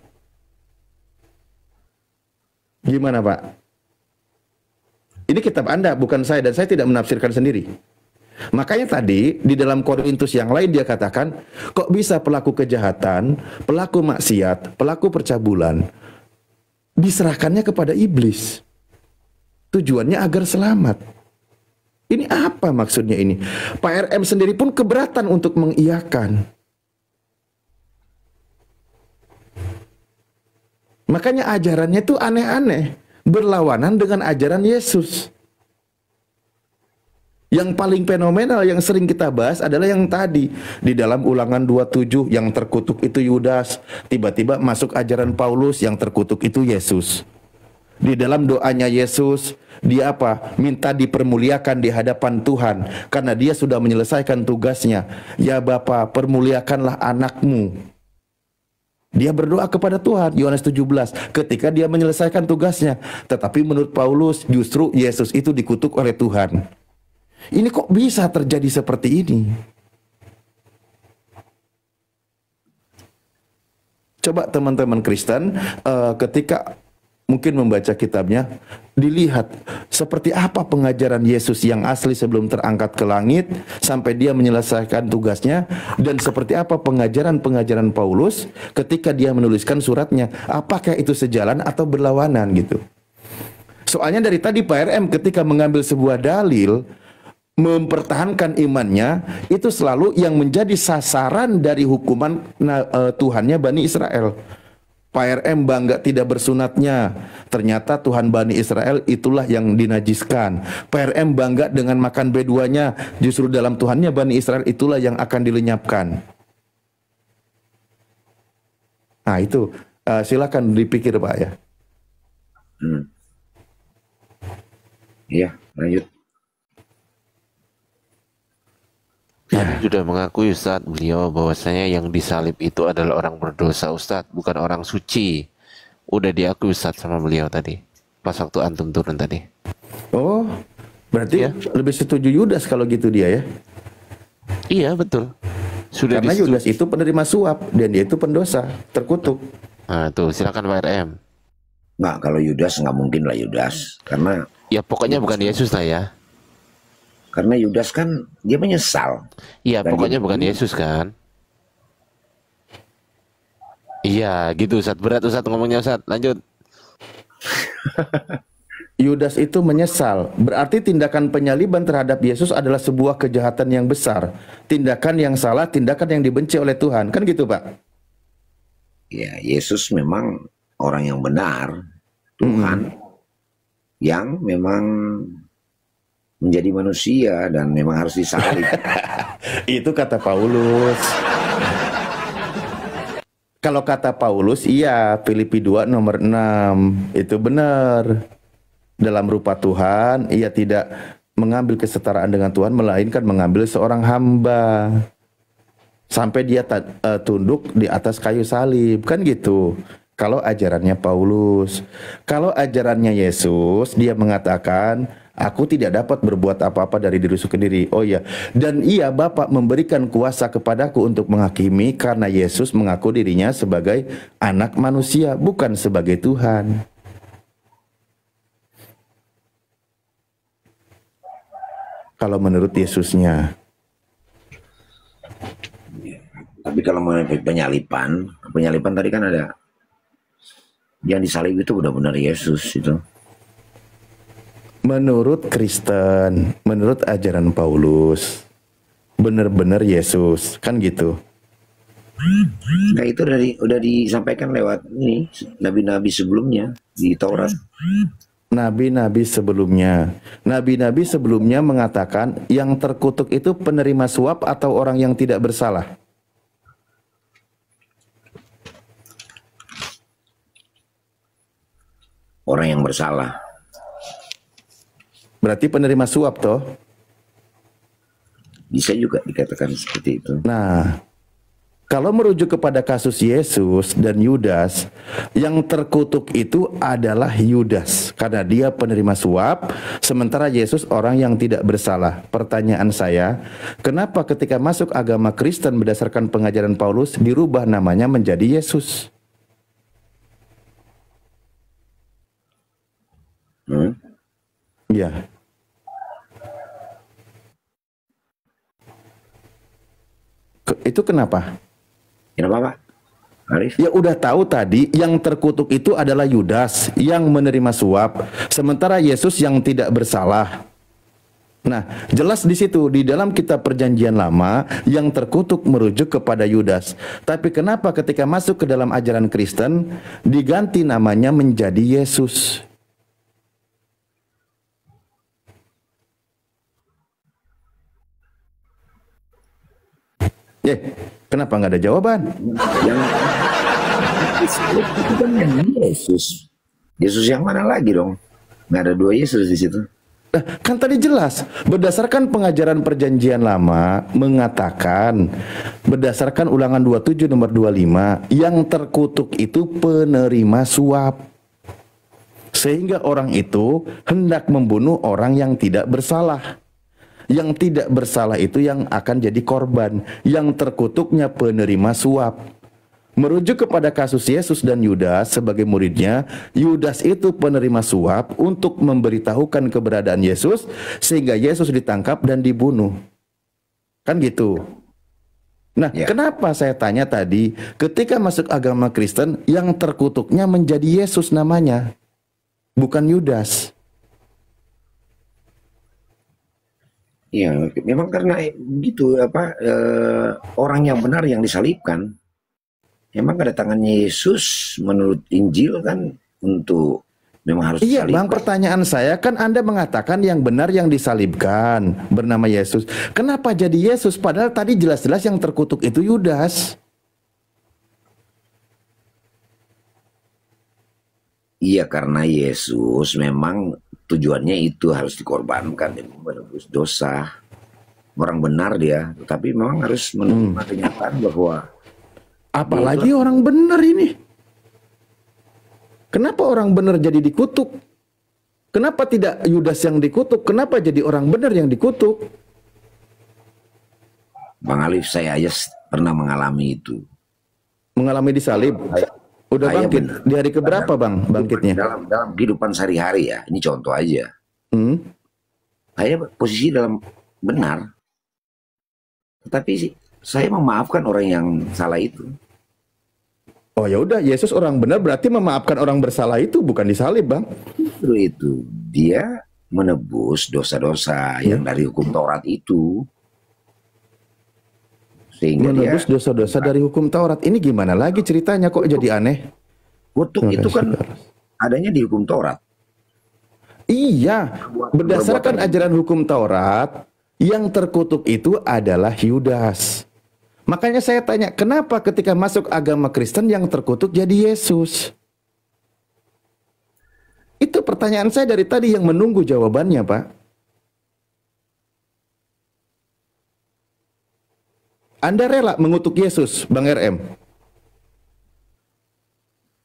Gimana Pak? Ini kitab Anda, bukan saya, dan saya tidak menafsirkan sendiri. Makanya tadi di dalam Korintus yang lain dia katakan, kok bisa pelaku kejahatan, pelaku maksiat, pelaku percabulan diserahkannya kepada iblis. Tujuannya agar selamat. Ini apa maksudnya ini? Pak RM sendiri pun keberatan untuk mengiyakan. Makanya ajarannya itu aneh-aneh, berlawanan dengan ajaran Yesus. Yang paling fenomenal yang sering kita bahas adalah yang tadi di dalam Ulangan 27, yang terkutuk itu Yudas, tiba-tiba masuk ajaran Paulus, yang terkutuk itu Yesus. Di dalam doanya Yesus, dia apa? Minta dipermuliakan di hadapan Tuhan karena dia sudah menyelesaikan tugasnya. Ya Bapa, permuliakanlah anakmu. Dia berdoa kepada Tuhan, Yohanes 17, ketika dia menyelesaikan tugasnya. Tetapi menurut Paulus, justru Yesus itu dikutuk oleh Tuhan. Ini kok bisa terjadi seperti ini? Coba teman-teman Kristen, ketika mungkin membaca kitabnya, dilihat seperti apa pengajaran Yesus yang asli sebelum terangkat ke langit sampai dia menyelesaikan tugasnya, dan seperti apa pengajaran-pengajaran Paulus ketika dia menuliskan suratnya. Apakah itu sejalan atau berlawanan gitu? Soalnya dari tadi Pak RM ketika mengambil sebuah dalil mempertahankan imannya, itu selalu yang menjadi sasaran dari hukuman Tuhannya Bani Israel. Pak RM bangga tidak bersunatnya, ternyata Tuhan Bani Israel itulah yang dinajiskan. Pak RM bangga dengan makan B2-nya, justru dalam Tuhannya Bani Israel itulah yang akan dilenyapkan. Nah itu, silakan dipikir Pak ya. Iya, lanjut. Sudah mengakui Ustadz beliau bahwasanya yang disalib itu adalah orang berdosa Ustadz, bukan orang suci. Udah diakui Ustadz sama beliau tadi pas waktu antum turun tadi. Oh, berarti ya lebih setuju Yudas kalau gitu dia ya? Iya betul. Sudah karena Yudas itu penerima suap dan dia itu pendosa, terkutuk. Nah tuh silakan Pak RM. Nggak, kalau Yudas nggak mungkin lah Yudas, karena ya pokoknya bukan Yesus lah ya. Karena Yudas kan dia menyesal. Iya, pokoknya bukan Yesus kan. Iya, gitu Ustadz. Berat Ustadz ngomongnya Ustadz. Lanjut. Yudas itu menyesal. Berarti tindakan penyaliban terhadap Yesus adalah sebuah kejahatan yang besar. Tindakan yang salah, tindakan yang dibenci oleh Tuhan. Kan gitu Pak? Ya, Yesus memang orang yang benar. Tuhan yang memang menjadi manusia dan memang harus disalib. Itu kata Paulus. Kalau kata Paulus, iya, Filipi 2 nomor 6 itu benar. Dalam rupa Tuhan, ia tidak mengambil kesetaraan dengan Tuhan, melainkan mengambil seorang hamba sampai dia tunduk di atas kayu salib, kan gitu. Kalau ajarannya Paulus, kalau ajarannya Yesus, dia mengatakan, aku tidak dapat berbuat apa-apa dari diriku sendiri. Oh iya, dan iya Bapa memberikan kuasa kepadaku untuk menghakimi, karena Yesus mengaku dirinya sebagai anak manusia, bukan sebagai Tuhan. Kalau menurut Yesusnya. Tapi kalau mengenai penyalipan tadi kan ada yang disalib itu benar-benar Yesus itu. Menurut Kristen, menurut ajaran Paulus, benar-benar Yesus, kan gitu. Nah itu udah disampaikan lewat ini nabi-nabi sebelumnya di Taurat. Nabi-nabi sebelumnya mengatakan yang terkutuk itu penerima suap atau orang yang tidak bersalah. Orang yang bersalah. Berarti penerima suap toh? Bisa juga dikatakan seperti itu. Nah, kalau merujuk kepada kasus Yesus dan Yudas, yang terkutuk itu adalah Yudas karena dia penerima suap, sementara Yesus orang yang tidak bersalah. Pertanyaan saya, kenapa ketika masuk agama Kristen berdasarkan pengajaran Paulus dirubah namanya menjadi Yesus? Ya. Itu kenapa? Kenapa, Pak? Arif? Ya udah tahu tadi yang terkutuk itu adalah Yudas yang menerima suap, sementara Yesus yang tidak bersalah. Nah, jelas di situ di dalam kitab Perjanjian Lama yang terkutuk merujuk kepada Yudas. Tapi kenapa ketika masuk ke dalam ajaran Kristen diganti namanya menjadi Yesus? Kenapa nggak ada jawaban? Itu kan Yesus. Yesus yang mana lagi dong? Nggak ada dua Yesus di situ. Kan tadi jelas berdasarkan pengajaran Perjanjian Lama mengatakan berdasarkan Ulangan 27 nomor 25 yang terkutuk itu penerima suap. Sehingga orang itu hendak membunuh orang yang tidak bersalah. Yang tidak bersalah itu yang akan jadi korban, yang terkutuknya penerima suap. Merujuk kepada kasus Yesus dan Yudas sebagai muridnya, Yudas itu penerima suap untuk memberitahukan keberadaan Yesus sehingga Yesus ditangkap dan dibunuh. Kan gitu. Nah, kenapa saya tanya tadi, ketika masuk agama Kristen yang terkutuknya menjadi Yesus namanya, bukan Yudas. Ya, memang karena gitu orang yang benar yang disalibkan. Memang kedatangan Yesus menurut Injil kan untuk memang harus disalibkan. Iya, Bang, pertanyaan saya kan Anda mengatakan yang benar yang disalibkan bernama Yesus. Kenapa jadi Yesus padahal tadi jelas-jelas yang terkutuk itu Yudas? Iya, karena Yesus memang tujuannya itu harus dikorbankan dan menebus dosa. Orang benar dia, tetapi memang harus menerima kenyataan bahwa apalagi orang benar ini. Kenapa orang benar jadi dikutuk? Kenapa tidak Yudas yang dikutuk? Kenapa jadi orang benar yang dikutuk? Bang Alif, saya aja pernah mengalami itu. Mengalami disalib? Udah bangkit di hari keberapa Bang bangkitnya? Dalam kehidupan sehari-hari ya, ini contoh aja. Saya posisi dalam benar, tetapi saya memaafkan orang yang salah itu. Oh ya udah, Yesus orang benar berarti memaafkan orang bersalah itu, bukan disalib Bang. Itu dia menebus dosa-dosa yang dari hukum Taurat itu. Sehingga menebus dosa-dosa dari hukum Taurat. Ini gimana lagi ceritanya kok jadi aneh? Kutuk itu kan adanya di hukum Taurat. Iya, berdasarkan ajaran hukum Taurat, yang terkutuk itu adalah Yudas. Makanya saya tanya, kenapa ketika masuk agama Kristen yang terkutuk jadi Yesus? Itu pertanyaan saya dari tadi yang menunggu jawabannya, Pak. Anda rela mengutuk Yesus, Bang RM?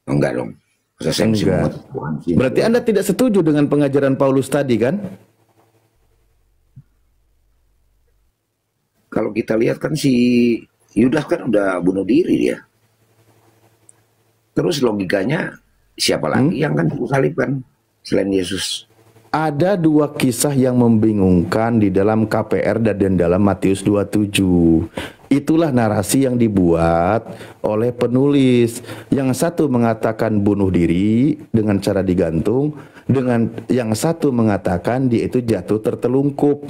Enggak dong. Enggak. Berarti Anda tidak setuju dengan pengajaran Paulus tadi kan? Kalau kita lihat kan si Yudas kan udah bunuh diri dia. Terus logikanya siapa lagi yang kan disalibkan selain Yesus? Ada dua kisah yang membingungkan di dalam KPR dan dalam Matius 27. Itulah narasi yang dibuat oleh penulis. Yang satu mengatakan bunuh diri dengan cara digantung, dengan yang satu mengatakan dia itu jatuh tertelungkup.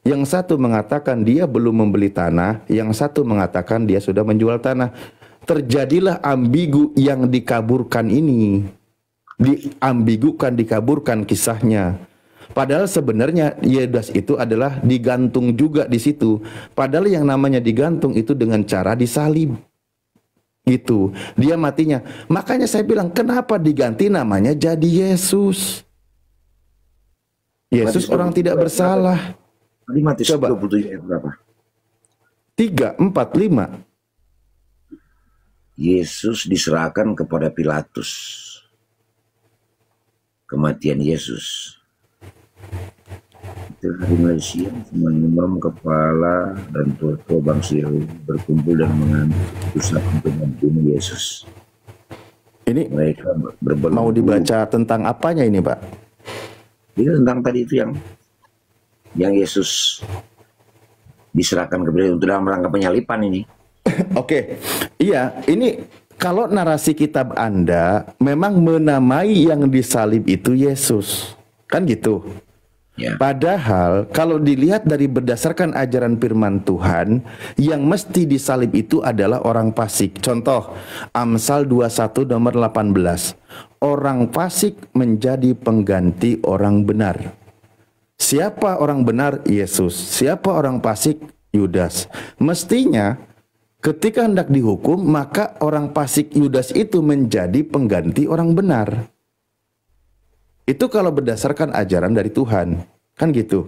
Yang satu mengatakan dia belum membeli tanah, yang satu mengatakan dia sudah menjual tanah. Terjadilah ambigu yang dikaburkan ini. diambigukan, dikaburkan kisahnya. Padahal sebenarnya Yudas itu adalah digantung juga di situ. Padahal yang namanya digantung itu dengan cara disalib. Gitu. Dia matinya. Makanya saya bilang, kenapa diganti namanya jadi Yesus? Yesus orang tidak bersalah. Tadi Matius 27 ayat berapa? 3, 4, 5. Yesus diserahkan kepada Pilatus. Kematian Yesus. Itu hari Malaysia, semua imam, kepala, dan tua-tua bangsa Yahudi berkumpul dan mengambil keputusan untuk membunuh Yesus. Ini Mereka mau dibaca tentang apanya ini, Pak? Ini tentang tadi itu yang Yesus diserahkan kepada untuk dalam rangka penyalipan ini. Oke, iya, ini kalau narasi kitab Anda memang menamai yang disalib itu Yesus, kan gitu. Ya. Padahal kalau dilihat dari berdasarkan ajaran firman Tuhan, yang mesti disalib itu adalah orang fasik. Contoh, Amsal 21 nomor 18. Orang fasik menjadi pengganti orang benar. Siapa orang benar? Yesus. Siapa orang fasik? Yudas. Mestinya ketika hendak dihukum, maka orang fasik Yudas itu menjadi pengganti orang benar. Itu kalau berdasarkan ajaran dari Tuhan. Kan gitu.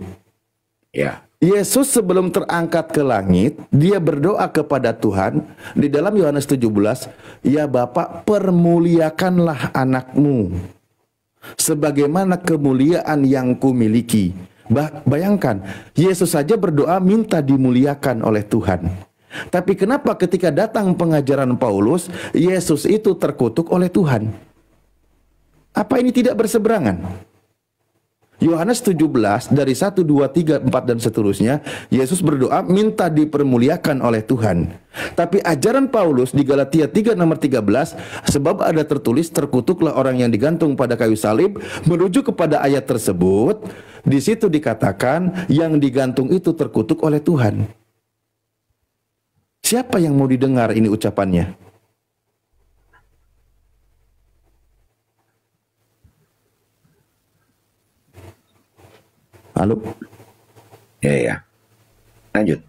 Ya. Yesus sebelum terangkat ke langit, dia berdoa kepada Tuhan di dalam Yohanes 17, "Ya Bapa, permuliakanlah anakmu sebagaimana kemuliaan yang kumiliki." Bayangkan, Yesus saja berdoa minta dimuliakan oleh Tuhan. Tapi kenapa ketika datang pengajaran Paulus, Yesus itu terkutuk oleh Tuhan? Apa ini tidak berseberangan? Yohanes 17 dari 1, 2, 3, 4 dan seterusnya, Yesus berdoa minta dipermuliakan oleh Tuhan. Tapi ajaran Paulus di Galatia 3 nomor 13, sebab ada tertulis terkutuklah orang yang digantung pada kayu salib, merujuk kepada ayat tersebut. Di situ dikatakan yang digantung itu terkutuk oleh Tuhan. Siapa yang mau didengar ini ucapannya? Halo? Ya. Lanjut.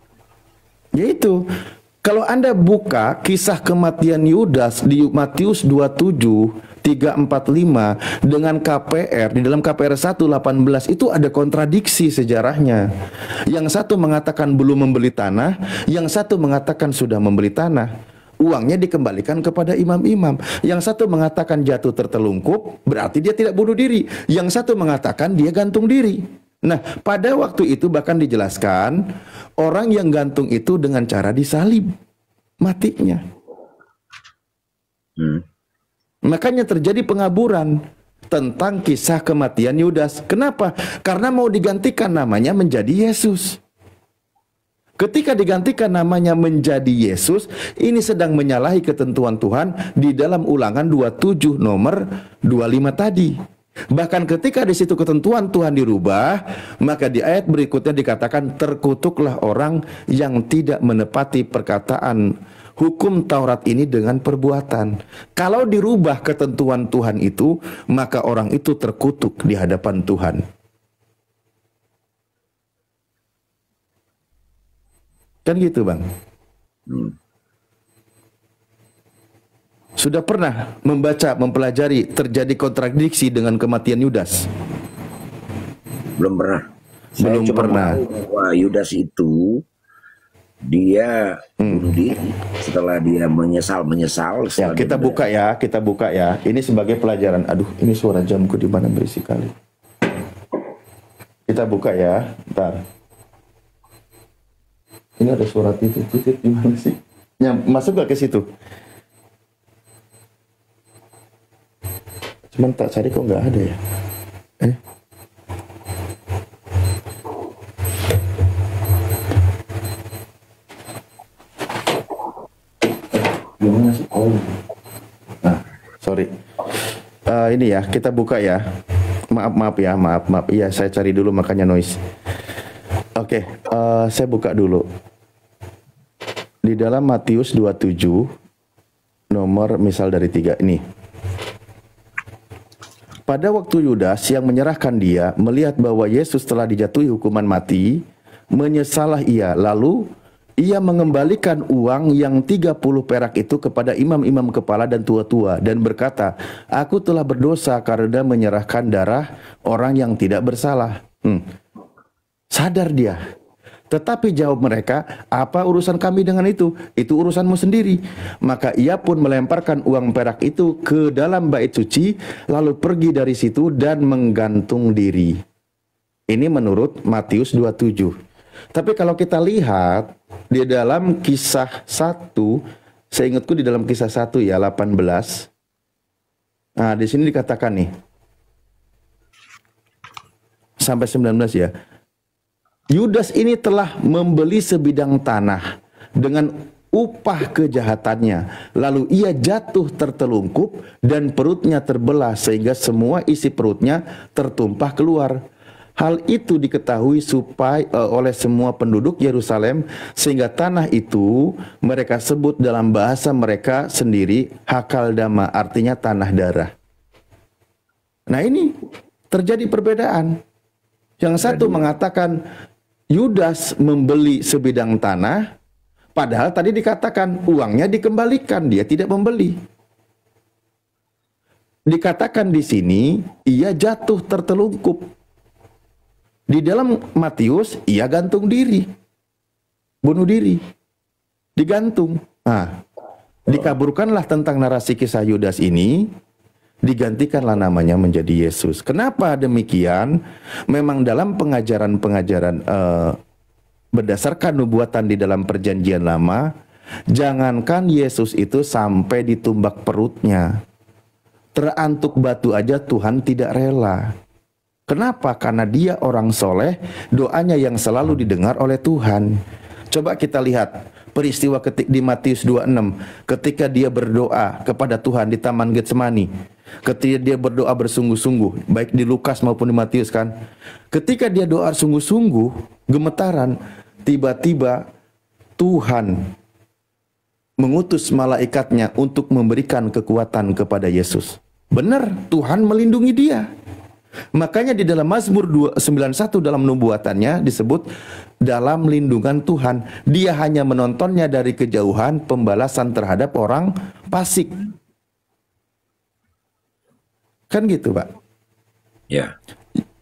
Yaitu, kalau Anda buka kisah kematian Yudas di Matius 27, 3, 4, 5 dengan KPR, di dalam KPR 1:18 itu ada kontradiksi sejarahnya. Yang satu mengatakan belum membeli tanah, yang satu mengatakan sudah membeli tanah. Uangnya dikembalikan kepada imam-imam. Yang satu mengatakan jatuh tertelungkup, berarti dia tidak bunuh diri. Yang satu mengatakan dia gantung diri. Nah, pada waktu itu bahkan dijelaskan orang yang gantung itu dengan cara disalib matinya. Makanya terjadi pengaburan tentang kisah kematian Yudas. Kenapa? Karena mau digantikan namanya menjadi Yesus. Ketika digantikan namanya menjadi Yesus, ini sedang menyalahi ketentuan Tuhan di dalam Ulangan 27 nomor 25 tadi. Bahkan ketika di situ ketentuan Tuhan dirubah, maka di ayat berikutnya dikatakan terkutuklah orang yang tidak menepati perkataan hukum Taurat ini dengan perbuatan. Kalau dirubah ketentuan Tuhan itu, maka orang itu terkutuk di hadapan Tuhan. Kan gitu, Bang? Sudah pernah membaca, mempelajari terjadi kontradiksi dengan kematian Yudas? Belum pernah. Belum Saya cuma pernah. tahu bahwa Yudas itu dia bunuh diri setelah dia menyesal. Ya, kita buka ya. Ini sebagai pelajaran. Aduh, ini suara jamku di mana berisik kali. Kita buka ya, ntar. Ini ada suara titik-titik di mana sih? Ya, masuk gak ke situ? Cuman tak cari kok nggak ada ya. Gimana sih? Oh. Nah, sorry. Ini ya, kita buka ya. Maaf ya. Iya, saya cari dulu makanya noise. Oke, saya buka dulu. Di dalam Matius 27 nomor misal dari 3 ini. pada waktu Yudas yang menyerahkan dia melihat bahwa Yesus telah dijatuhi hukuman mati, menyesalah ia. Lalu ia mengembalikan uang yang 30 perak itu kepada imam-imam kepala dan tua-tua dan berkata, aku telah berdosa karena menyerahkan darah orang yang tidak bersalah. Sadar dia. Tetapi jawab mereka, apa urusan kami dengan itu? Itu urusanmu sendiri. Maka ia pun melemparkan uang perak itu ke dalam bait suci, lalu pergi dari situ dan menggantung diri. Ini menurut Matius 27. Tapi kalau kita lihat di dalam kisah 1, saya ingatku di dalam kisah 1 ya 18. Nah, di sini dikatakan nih. Sampai 19 ya. Yudas ini telah membeli sebidang tanah dengan upah kejahatannya. Lalu ia jatuh tertelungkup dan perutnya terbelah sehingga semua isi perutnya tertumpah keluar. Hal itu diketahui oleh semua penduduk Yerusalem sehingga tanah itu mereka sebut dalam bahasa mereka sendiri Hakaldama, artinya tanah darah. Nah, ini terjadi perbedaan. Yang satu mengatakan Yudas membeli sebidang tanah, padahal tadi dikatakan uangnya dikembalikan, dia tidak membeli. Dikatakan di sini ia jatuh tertelungkup. Di dalam Matius ia gantung diri, bunuh diri, digantung. Nah, dikaburkanlah tentang narasi kisah Yudas ini. Digantikanlah namanya menjadi Yesus. Kenapa demikian? Memang dalam pengajaran-pengajaran berdasarkan nubuatan di dalam perjanjian lama, jangankan Yesus itu sampai ditumbak perutnya, terantuk batu aja Tuhan tidak rela. Kenapa? Karena dia orang soleh, doanya yang selalu didengar oleh Tuhan. Coba kita lihat peristiwa di Matius 26, ketika dia berdoa kepada Tuhan di Taman Getsemani. Ketika dia berdoa bersungguh-sungguh, baik di Lukas maupun di Matius kan. Ketika dia doa sungguh-sungguh, gemetaran, tiba-tiba Tuhan mengutus malaikatnya untuk memberikan kekuatan kepada Yesus. Benar, Tuhan melindungi dia. Makanya di dalam Mazmur 91 dalam nubuatannya disebut dalam lindungan Tuhan. Dia hanya menontonnya dari kejauhan, pembalasan terhadap orang fasik. Kan gitu, Pak? Ya.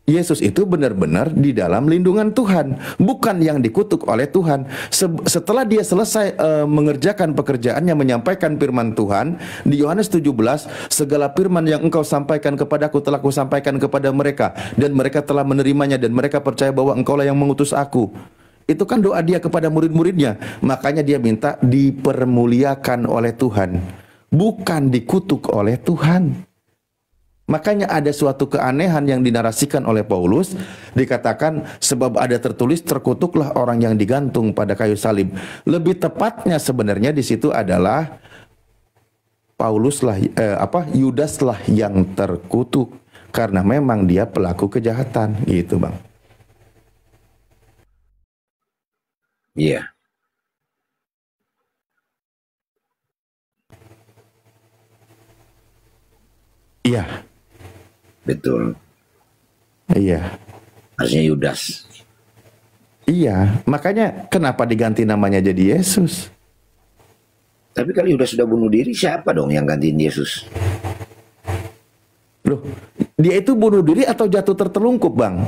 Yesus itu benar-benar di dalam lindungan Tuhan, bukan yang dikutuk oleh Tuhan. Setelah dia selesai mengerjakan pekerjaannya, menyampaikan firman Tuhan di Yohanes 17, segala firman yang engkau sampaikan kepadaku telah kusampaikan kepada mereka, dan mereka telah menerimanya, dan mereka percaya bahwa engkaulah yang mengutus aku. Itu kan doa dia kepada murid-muridnya. Makanya dia minta dipermuliakan oleh Tuhan, bukan dikutuk oleh Tuhan. Makanya ada suatu keanehan yang dinarasikan oleh Paulus, dikatakan sebab ada tertulis terkutuklah orang yang digantung pada kayu salib. Lebih tepatnya sebenarnya di situ adalah Yudaslah yang terkutuk karena memang dia pelaku kejahatan, gitu, Bang. Iya. Iya. Betul. Iya. Harusnya Yudas. Iya, makanya kenapa diganti namanya jadi Yesus? Tapi kalau Yudas sudah bunuh diri, siapa dong yang gantiin Yesus? Loh, dia itu bunuh diri atau jatuh tertelungkup, Bang?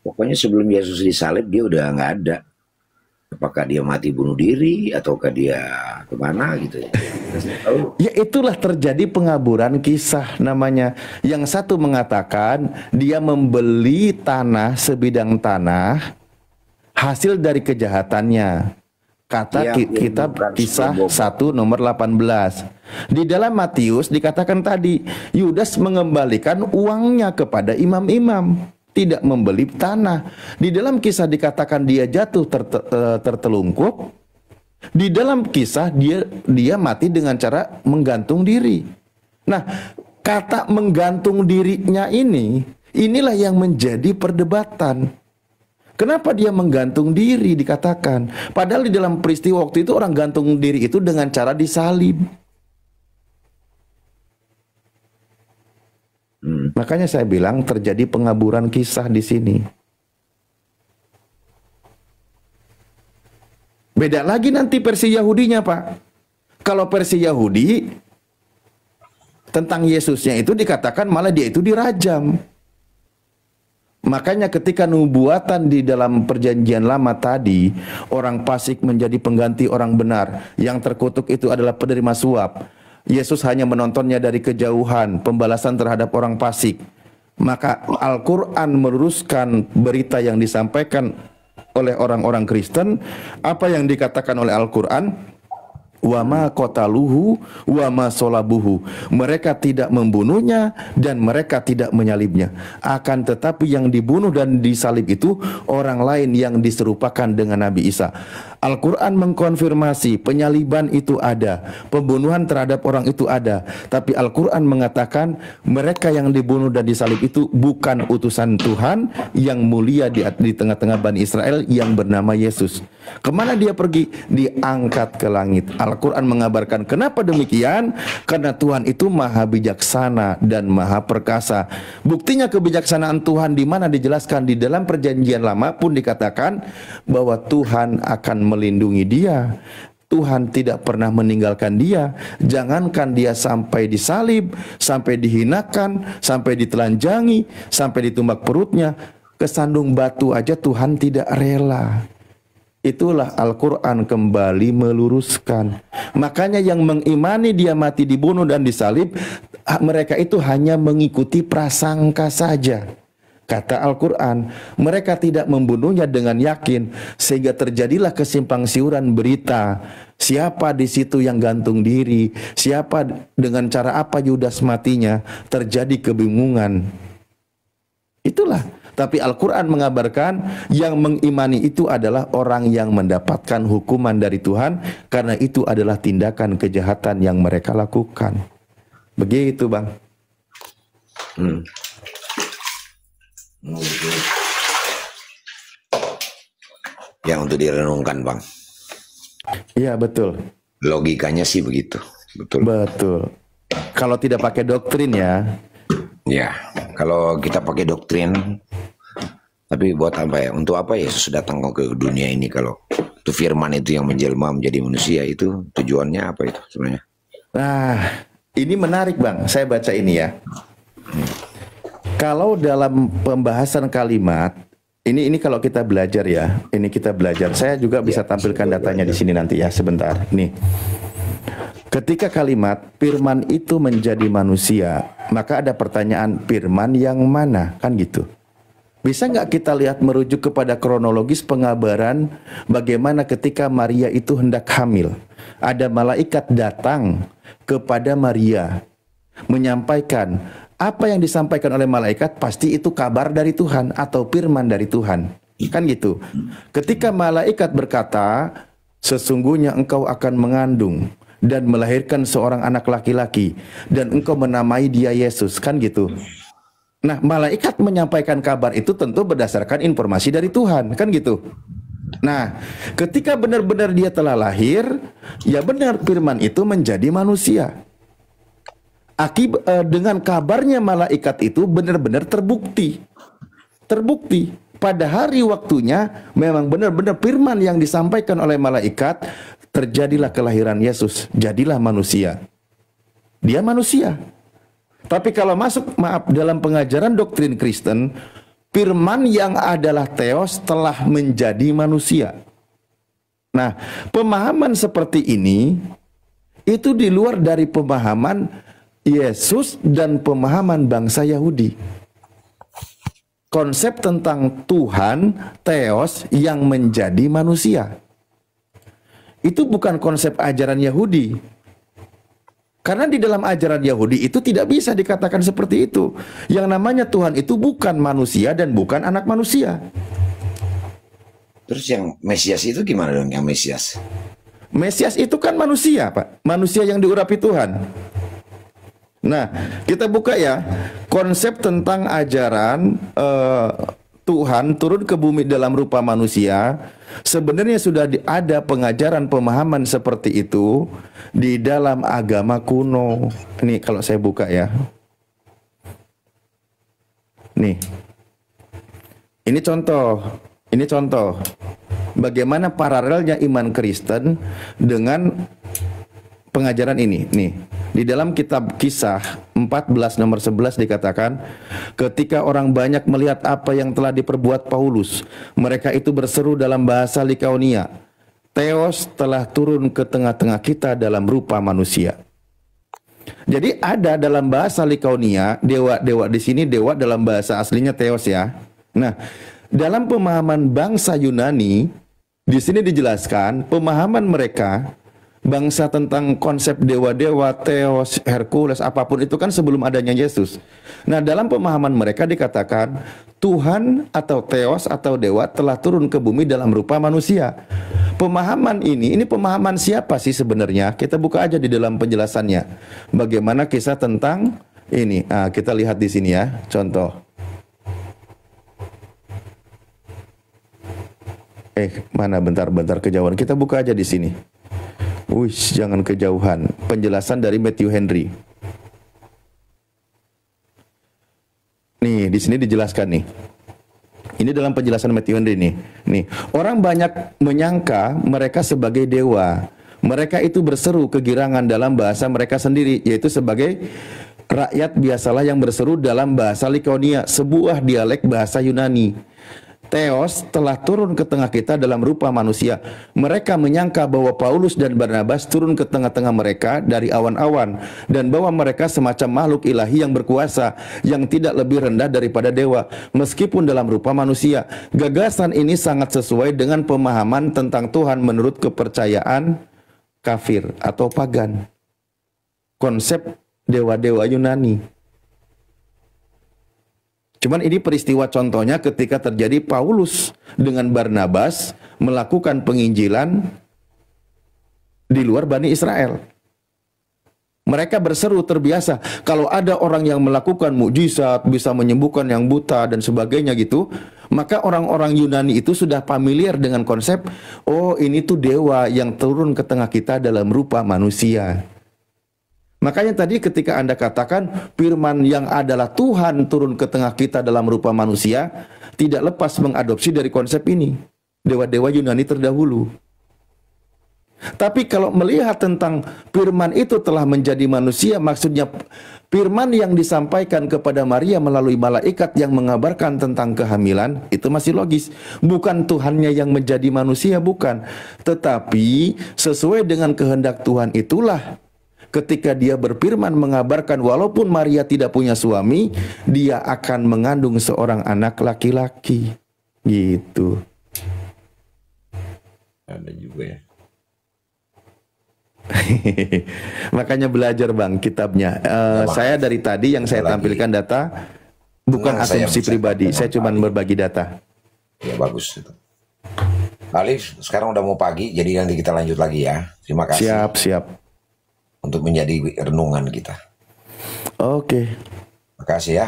Pokoknya sebelum Yesus disalib dia udah nggak ada. Apakah dia mati bunuh diri ataukah dia kemana gitu ya? Ya itulah terjadi pengaburan kisah namanya. Yang satu mengatakan dia membeli tanah, sebidang tanah hasil dari kejahatannya. Kata kitab kisah 1 nomor 18. Di dalam Matius dikatakan tadi Yudas mengembalikan uangnya kepada imam-imam, tidak membeli tanah. Di dalam kisah dikatakan dia jatuh tertelungkup. Di dalam kisah dia mati dengan cara menggantung diri. Nah, kata menggantung dirinya inilah yang menjadi perdebatan. Kenapa dia menggantung diri dikatakan? Padahal di dalam peristiwa waktu itu orang gantung diri itu dengan cara disalib. Makanya saya bilang terjadi pengaburan kisah di sini. Beda lagi nanti versi Yahudinya, Pak. Kalau versi Yahudi tentang Yesusnya itu dikatakan malah dia itu dirajam. Makanya ketika nubuatan di dalam perjanjian lama tadi, orang fasik menjadi pengganti orang benar, yang terkutuk itu adalah penerima suap. Yesus hanya menontonnya dari kejauhan, pembalasan terhadap orang fasik. Maka Al-Quran meluruskan berita yang disampaikan oleh orang-orang Kristen, apa yang dikatakan oleh Al-Quran, wa ma qataluhu wa ma solabuhu. Mereka tidak membunuhnya dan mereka tidak menyalibnya. Akan tetapi yang dibunuh dan disalib itu orang lain yang diserupakan dengan Nabi Isa. Al-Quran mengkonfirmasi penyaliban itu ada, pembunuhan terhadap orang itu ada. Tapi Al-Quran mengatakan mereka yang dibunuh dan disalib itu bukan utusan Tuhan yang mulia di tengah-tengah Bani Israel yang bernama Yesus. Kemana dia pergi? Diangkat ke langit. Al-Quran mengabarkan kenapa demikian? Karena Tuhan itu maha bijaksana dan maha perkasa. Buktinya kebijaksanaan Tuhan di mana dijelaskan di dalam perjanjian lama pun dikatakan bahwa Tuhan akan melindungi dia. Tuhan tidak pernah meninggalkan dia. Jangankan dia sampai disalib, sampai dihinakan, sampai ditelanjangi, sampai ditumbak perutnya, kesandung batu aja Tuhan tidak rela. Itulah Al-Quran kembali meluruskan. Makanya yang mengimani dia mati, dibunuh dan disalib, mereka itu hanya mengikuti prasangka saja. Kata Al-Quran, mereka tidak membunuhnya dengan yakin, sehingga terjadilah kesimpang siuran berita. Siapa di situ yang gantung diri? Siapa, dengan cara apa Yudas matinya? Terjadi kebingungan. Itulah. Tapi Al-Quran mengabarkan yang mengimani itu adalah orang yang mendapatkan hukuman dari Tuhan, karena itu adalah tindakan kejahatan yang mereka lakukan. Begitu, Bang. Ya, untuk direnungkan, Bang. Iya, betul. Logikanya sih begitu. Betul. Betul. Kalau tidak pakai doktrin ya. Ya, kalau kita pakai doktrin, tapi buat apa ya? Untuk apa Yesus datang ke dunia ini kalau itu firman itu yang menjelma menjadi manusia, itu tujuannya apa itu sebenarnya? Nah, ini menarik, Bang. Saya baca ini ya. Kalau dalam pembahasan kalimat ini kalau kita belajar ya, ini kita belajar. Saya juga bisa tampilkan datanya di sini nanti ya, sebentar. Nih. Ketika kalimat firman itu menjadi manusia, maka ada pertanyaan, firman yang mana? Kan gitu. Bisa nggak kita lihat merujuk kepada kronologis pengabaran bagaimana ketika Maria itu hendak hamil. Ada malaikat datang kepada Maria menyampaikan, apa yang disampaikan oleh malaikat pasti itu kabar dari Tuhan atau firman dari Tuhan. Kan gitu. Ketika malaikat berkata, sesungguhnya engkau akan mengandung dan melahirkan seorang anak laki-laki, dan engkau menamai dia Yesus, kan gitu. Nah, malaikat menyampaikan kabar itu tentu berdasarkan informasi dari Tuhan, kan gitu. Nah, ketika benar-benar dia telah lahir, ya benar firman itu menjadi manusia. Dengan kabarnya malaikat itu benar-benar terbukti. Terbukti. Pada hari waktunya memang benar-benar firman yang disampaikan oleh malaikat, terjadilah kelahiran Yesus, jadilah manusia. Dia manusia. Tapi kalau masuk, dalam pengajaran doktrin Kristen, firman yang adalah theos telah menjadi manusia. Nah, pemahaman seperti ini itu di luar dari pemahaman Yesus dan pemahaman bangsa Yahudi. Konsep tentang Tuhan, theos yang menjadi manusia. Itu bukan konsep ajaran Yahudi. Karena di dalam ajaran Yahudi itu tidak bisa dikatakan seperti itu. Yang namanya Tuhan itu bukan manusia dan bukan anak manusia. Terus yang Mesias itu gimana dong yang Mesias? Mesias itu kan manusia, Pak. Manusia yang diurapi Tuhan. Nah, kita buka ya konsep tentang ajaran Tuhan turun ke bumi dalam rupa manusia. Sebenarnya sudah ada pengajaran pemahaman seperti itu di dalam agama kuno. Ini kalau saya buka ya. Nih. Ini contoh. Bagaimana paralelnya iman Kristen dengan pengajaran ini. Nih, di dalam kitab Kisah 14 nomor 11 dikatakan, ketika orang banyak melihat apa yang telah diperbuat Paulus, mereka itu berseru dalam bahasa Likaonia, Theos telah turun ke tengah-tengah kita dalam rupa manusia. Jadi ada dalam bahasa Likaonia, dewa di sini dewa dalam bahasa aslinya Theos ya. Nah, dalam pemahaman bangsa Yunani, di sini dijelaskan pemahaman mereka bangsa tentang konsep dewa-dewa, Theos, Hercules, apapun itu kan sebelum adanya Yesus. Nah, dalam pemahaman mereka dikatakan Tuhan atau Theos atau dewa telah turun ke bumi dalam rupa manusia. Pemahaman ini pemahaman siapa sih sebenarnya? Kita buka aja di dalam penjelasannya. Bagaimana kisah tentang ini? Nah, kita lihat di sini ya, contoh. Mana bentar kejauhan. Kita buka aja di sini. Wih, jangan kejauhan. Penjelasan dari Matthew Henry. Nih, di sini dijelaskan nih. Ini dalam penjelasan Matthew Henry nih. Nih, orang banyak menyangka mereka sebagai dewa. Mereka itu berseru kegirangan dalam bahasa mereka sendiri, yaitu sebagai rakyat biasalah yang berseru dalam bahasa Likaonia, sebuah dialek bahasa Yunani. Theos telah turun ke tengah kita dalam rupa manusia. Mereka menyangka bahwa Paulus dan Barnabas turun ke tengah-tengah mereka dari awan-awan, dan bahwa mereka semacam makhluk ilahi yang berkuasa, yang tidak lebih rendah daripada dewa, meskipun dalam rupa manusia. Gagasan ini sangat sesuai dengan pemahaman tentang Tuhan menurut kepercayaan kafir atau pagan. Konsep dewa-dewa Yunani. Cuman ini peristiwa contohnya ketika terjadi Paulus dengan Barnabas melakukan penginjilan di luar Bani Israel. Mereka berseru terbiasa. Kalau ada orang yang melakukan mukjizat, bisa menyembuhkan yang buta dan sebagainya gitu, maka orang-orang Yunani itu sudah familiar dengan konsep, oh ini tuh dewa yang turun ke tengah kita dalam rupa manusia. Makanya tadi ketika Anda katakan firman yang adalah Tuhan turun ke tengah kita dalam rupa manusia, tidak lepas mengadopsi dari konsep ini. Dewa-dewa Yunani terdahulu. Tapi kalau melihat tentang firman itu telah menjadi manusia, maksudnya firman yang disampaikan kepada Maria melalui malaikat yang mengabarkan tentang kehamilan, itu masih logis. Bukan Tuhannya yang menjadi manusia, bukan. Tetapi sesuai dengan kehendak Tuhan itulah ketika dia berfirman mengabarkan walaupun Maria tidak punya suami, dia akan mengandung seorang anak laki-laki. Gitu. Ada juga ya. Makanya belajar Bang kitabnya. Saya dari tadi yang saya tampilkan data bukan asumsi pribadi. Saya cuma berbagi data. Ya bagus itu. Alif, sekarang udah mau pagi, jadi nanti kita lanjut lagi ya. Terima kasih. Siap. Untuk menjadi renungan kita. Oke. Makasih ya.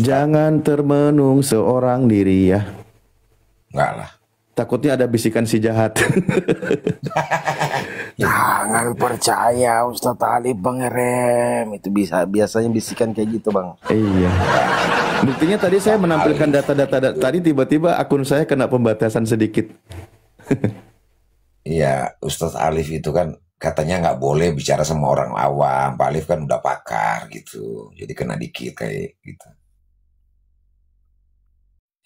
Jangan termenung seorang diri ya. Enggak lah. Takutnya ada bisikan si jahat. Jangan percaya Ustadz Ali Bang Rem. Itu biasanya bisikan kayak gitu Bang. Iya. Buktinya tadi saya menampilkan data-data tadi tiba-tiba akun saya kena pembatasan sedikit. Iya, Ustadz Alif itu kan katanya nggak boleh bicara sama orang awam. Pak Alif kan udah pakar gitu, jadi kena dikit kayak gitu.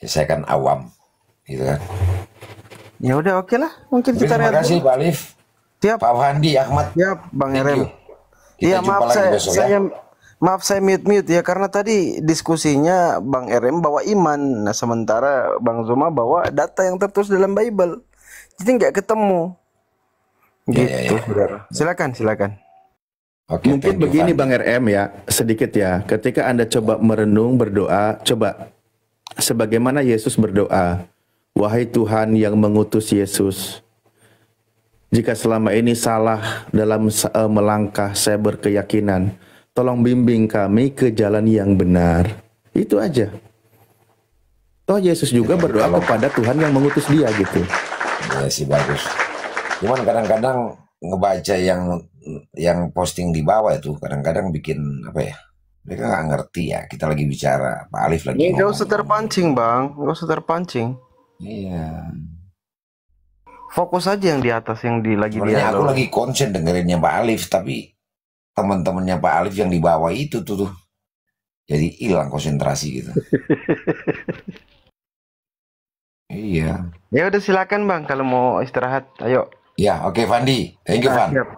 Ya, saya kan awam, gitu kan. Ya udah oke lah, mungkin kita terima kasih Pak Alif. Siap. Pak Wandi Ahmad. Siap Bang Rem. Iya maaf saya mute ya karena tadi diskusinya Bang Rem bawa iman, nah sementara Bang Zuma bawa data yang tertulis dalam Bible, jadi nggak ketemu. Gitu, saudara. Silakan. Oke, mungkin begini Bang RM ya, sedikit ya. Ketika Anda coba merenung, berdoa, coba sebagaimana Yesus berdoa, wahai Tuhan yang mengutus Yesus, jika selama ini salah dalam melangkah, saya berkeyakinan, tolong bimbing kami ke jalan yang benar. Itu aja. Toh Yesus juga berdoa kepada Tuhan yang mengutus dia gitu. Ya sih bagus. Cuman kadang-kadang ngebaca yang posting di bawah itu kadang-kadang bikin apa ya? Mereka nggak ngerti ya. Kita lagi bicara, Pak Alif lagi Nggak ngomong. usah terpancing bang, nggak usah terpancing. Iya. Fokus aja yang di atas, yang lagi Sebenarnya dia. aku lagi konsen dengerinnya Pak Alif, tapi teman-temannya Pak Alif yang di bawah itu tuh jadi hilang konsentrasi gitu. Iya. Ya udah silakan bang, kalau mau istirahat, ayo. Ya, oke Fandi. Thank you, Van. Siap,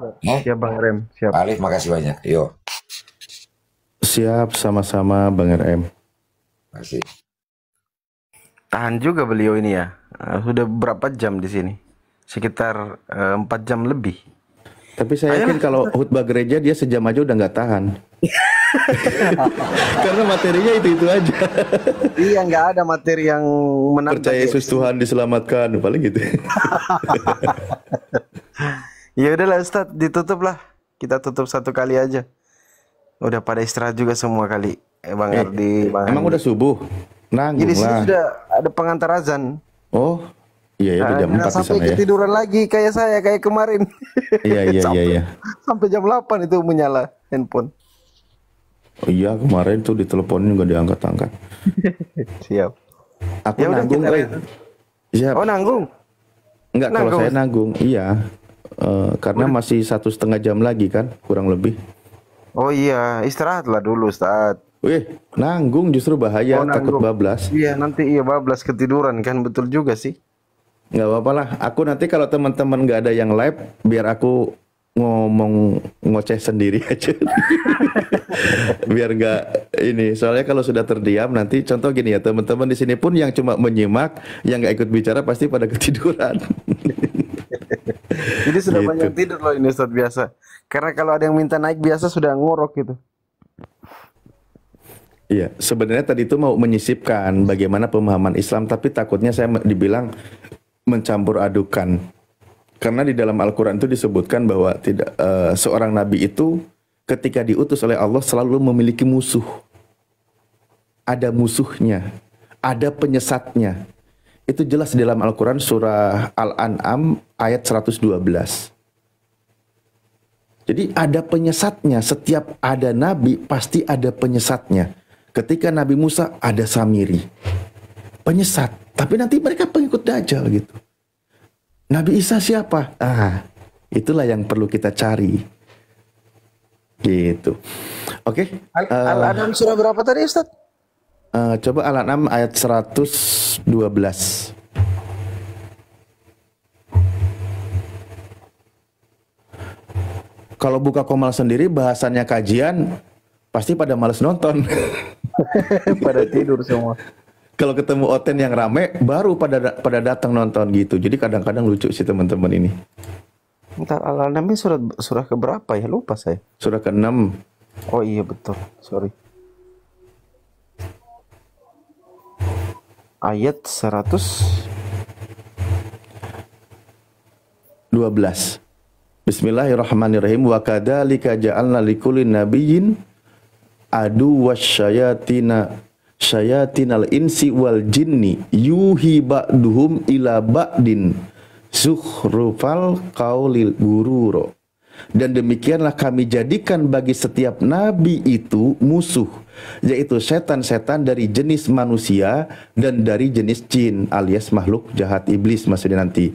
siap bang Rem, siap. Pak Alif, makasih banyak. Yo. Siap, sama-sama Bang RM. Makasih. Tahan juga beliau ini ya. Sudah berapa jam di sini? Sekitar 4 jam lebih. Tapi saya yakin kalau khutbah gereja dia sejam aja udah nggak tahan. Karena materinya itu aja. Iya, nggak ada materi yang menantang. Percaya Yesus Tuhan diselamatkan, paling gitu. Ya udahlah Ustaz, ditutup lah. Kita tutup satu kali aja. Udah pada istirahat juga semua kali. Bang Ardi, Bang Emang Andi. udah subuh? Nanggung Jadi sini lah. sudah ada pengantar azan. Oh, iya ya, udah jam 4 Jangan di sampai sana ya. ketiduran lagi kayak saya, kayak kemarin. Iya. Sampai jam 8 itu menyala handphone. Oh iya, kemarin tuh diteleponin nggak diangkat-angkat. Siap. Aku Ya udah, nanggung, kita Ray. Siap. Oh, nanggung. Enggak, kalau nanggung. saya nanggung, iya. Karena masih 1,5 jam lagi kan, kurang lebih. Oh iya, istirahatlah dulu Ustaz. Wih, nanggung justru bahaya, Oh, takut nanggung. bablas. Iya, nanti iya bablas ketiduran kan, betul juga sih. Nggak apa-apa lah. Aku nanti kalau teman-teman nggak ada yang live, biar aku ngomong ngoceh sendiri aja. Biar nggak ini. Soalnya kalau sudah terdiam nanti, contoh gini ya, teman-teman di sini pun yang cuma menyimak, yang nggak ikut bicara pasti pada ketiduran. Jadi sudah Gitu. banyak tidur loh ini Ustaz biasa. Karena kalau ada yang minta naik biasa sudah ngorok gitu. Iya, sebenarnya tadi itu mau menyisipkan bagaimana pemahaman Islam, tapi takutnya saya dibilang mencampur adukan. Karena di dalam Al-Quran itu disebutkan bahwa tidak seorang nabi itu ketika diutus oleh Allah selalu memiliki musuh. Ada musuhnya, ada penyesatnya. Itu jelas di dalam Al-Quran surah Al-An'am ayat 112. Jadi ada penyesatnya, setiap ada nabi pasti ada penyesatnya. Ketika Nabi Musa ada Samiri, penyesat, tapi nanti mereka pengikut Dajjal gitu. Nabi Isa siapa? Itulah yang perlu kita cari. Gitu. Oke. Al-An'am surah berapa tadi Ustaz? Coba Al-An'am ayat 112. Kalau buka Komal sendiri bahasannya kajian pasti pada males nonton. Pada tidur semua. Kalau ketemu Oten yang rame baru pada datang nonton gitu. Jadi kadang-kadang lucu sih teman-teman ini. Ntar Al-An'am ini surah keberapa ya? Lupa saya. Surah ke-6. Oh iya betul. Sorry. Ayat 112. Bismillahirrahmanirrahim. Wa kadzalika ja'alna likulli nabiyyin adu syayatinal insi wal jinni yuhi ba'duhum ila ba'din zukhrufal qaulil gururo. Dan demikianlah kami jadikan bagi setiap nabi itu musuh, yaitu setan-setan dari jenis manusia dan dari jenis jin alias makhluk jahat iblis maksudnya nanti.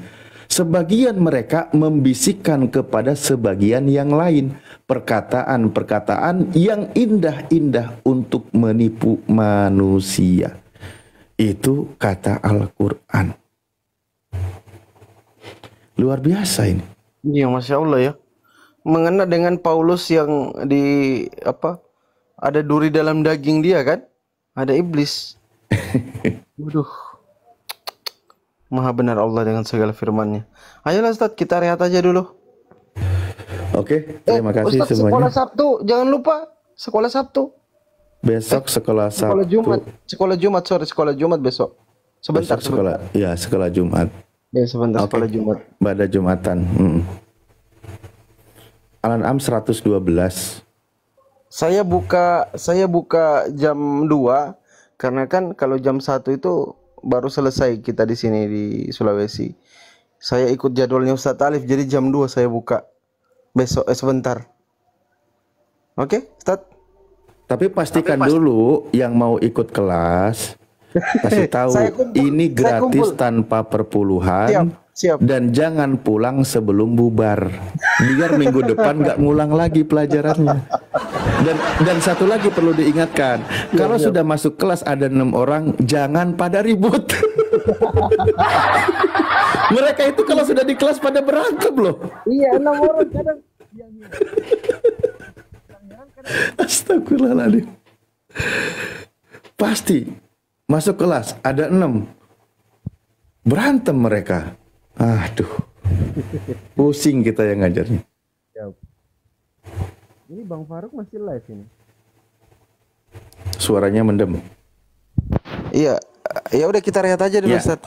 Sebagian mereka membisikkan kepada sebagian yang lain perkataan-perkataan yang indah-indah untuk menipu manusia. Itu kata Al-Quran. Luar biasa ini. Iya, Masya Allah ya. Mengena dengan Paulus yang ada duri dalam daging dia kan? Ada iblis. Waduh. Maha benar Allah dengan segala firman-Nya. Ayolah Ustaz, kita rehat aja dulu. Oke, terima kasih Ustaz, semuanya. sekolah Sabtu, jangan lupa sekolah Sabtu. Besok sekolah Sekolah Sabtu. Jumat. Sekolah Jumat besok. Sebentar, Besok sekolah, ya sekolah Jumat. Ya, sebentar Oke. sekolah Jumat. Pada Jumatan. Al-An'am 112. Saya buka jam 2 karena kan kalau jam 1 itu baru selesai kita di sini di Sulawesi. Saya ikut jadwalnya Ustadz Alif, jadi jam 2 saya buka. Besok sebentar. Oke, Ustadz? Tapi pastikan dulu yang mau ikut kelas kasih tahu ini gratis tanpa perpuluhan. Siap. Dan jangan pulang sebelum bubar. Biar minggu depan nggak ngulang lagi pelajarannya. Dan satu lagi perlu diingatkan, kalau sudah masuk kelas ada 6 orang, jangan pada ribut. Mereka itu kalau sudah di kelas pada berantem loh. Iya, 6 orang kadang. Astagfirullahaladzim. Pasti masuk kelas ada 6, berantem mereka. Aduh, pusing kita yang ngajarnya. Ini Bang Faruk masih live ini. Suaranya mendem. Iya, ya udah kita rehat aja dulu, Ya. Ustaz.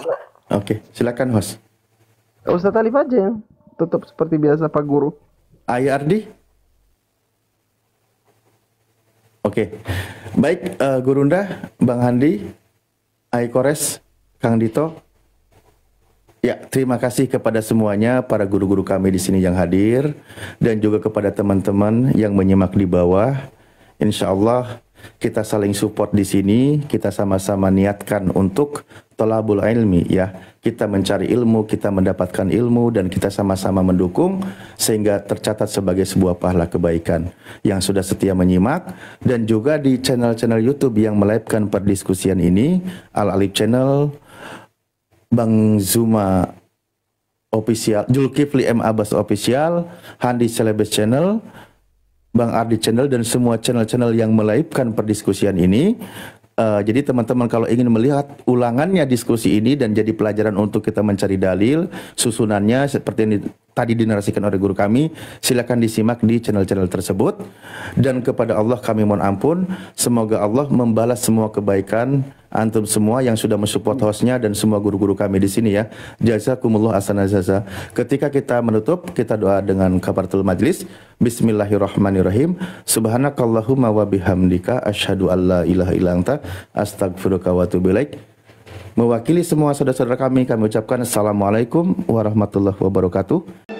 Oke, silakan host. Ustaz Alif aja yang tutup seperti biasa Pak Guru. Ayah Ardi. Oke, baik Gurunda, Bang Handi, Ai Kores, Kang Dito. Ya, terima kasih kepada semuanya para guru-guru kami di sini yang hadir dan juga kepada teman-teman yang menyimak di bawah. Insya Allah kita saling support di sini, kita sama-sama niatkan untuk thalabul ilmi ya. Kita mencari ilmu, kita mendapatkan ilmu dan kita sama-sama mendukung sehingga tercatat sebagai sebuah pahala kebaikan. Yang sudah setia menyimak dan juga di channel-channel YouTube yang melive-kan perdiskusian ini, Al Alif Channel, Bang Zuma Official, Julkifli M. Abbas Official, Handi Celebes Channel, Bang Ardi Channel, dan semua channel-channel yang melive-kan perdiskusian ini. Jadi teman-teman kalau ingin melihat ulangannya diskusi ini dan jadi pelajaran untuk kita mencari dalil, susunannya seperti yang tadi dinarasikan oleh guru kami, silakan disimak di channel-channel tersebut. Dan kepada Allah kami mohon ampun, semoga Allah membalas semua kebaikan antum semua yang sudah mensupport hostnya dan semua guru-guru kami di sini ya. Jazakumullah ahsanal jazaa. Ketika kita menutup, kita doa dengan kafaratul majlis. Bismillahirrahmanirrahim. Subhanakallahumma wa bihamdika asyhadu alla ilaha illa anta astaghfiruka wa atubu ilaik. Mewakili semua saudara-saudara kami ucapkan assalamualaikum warahmatullahi wabarakatuh.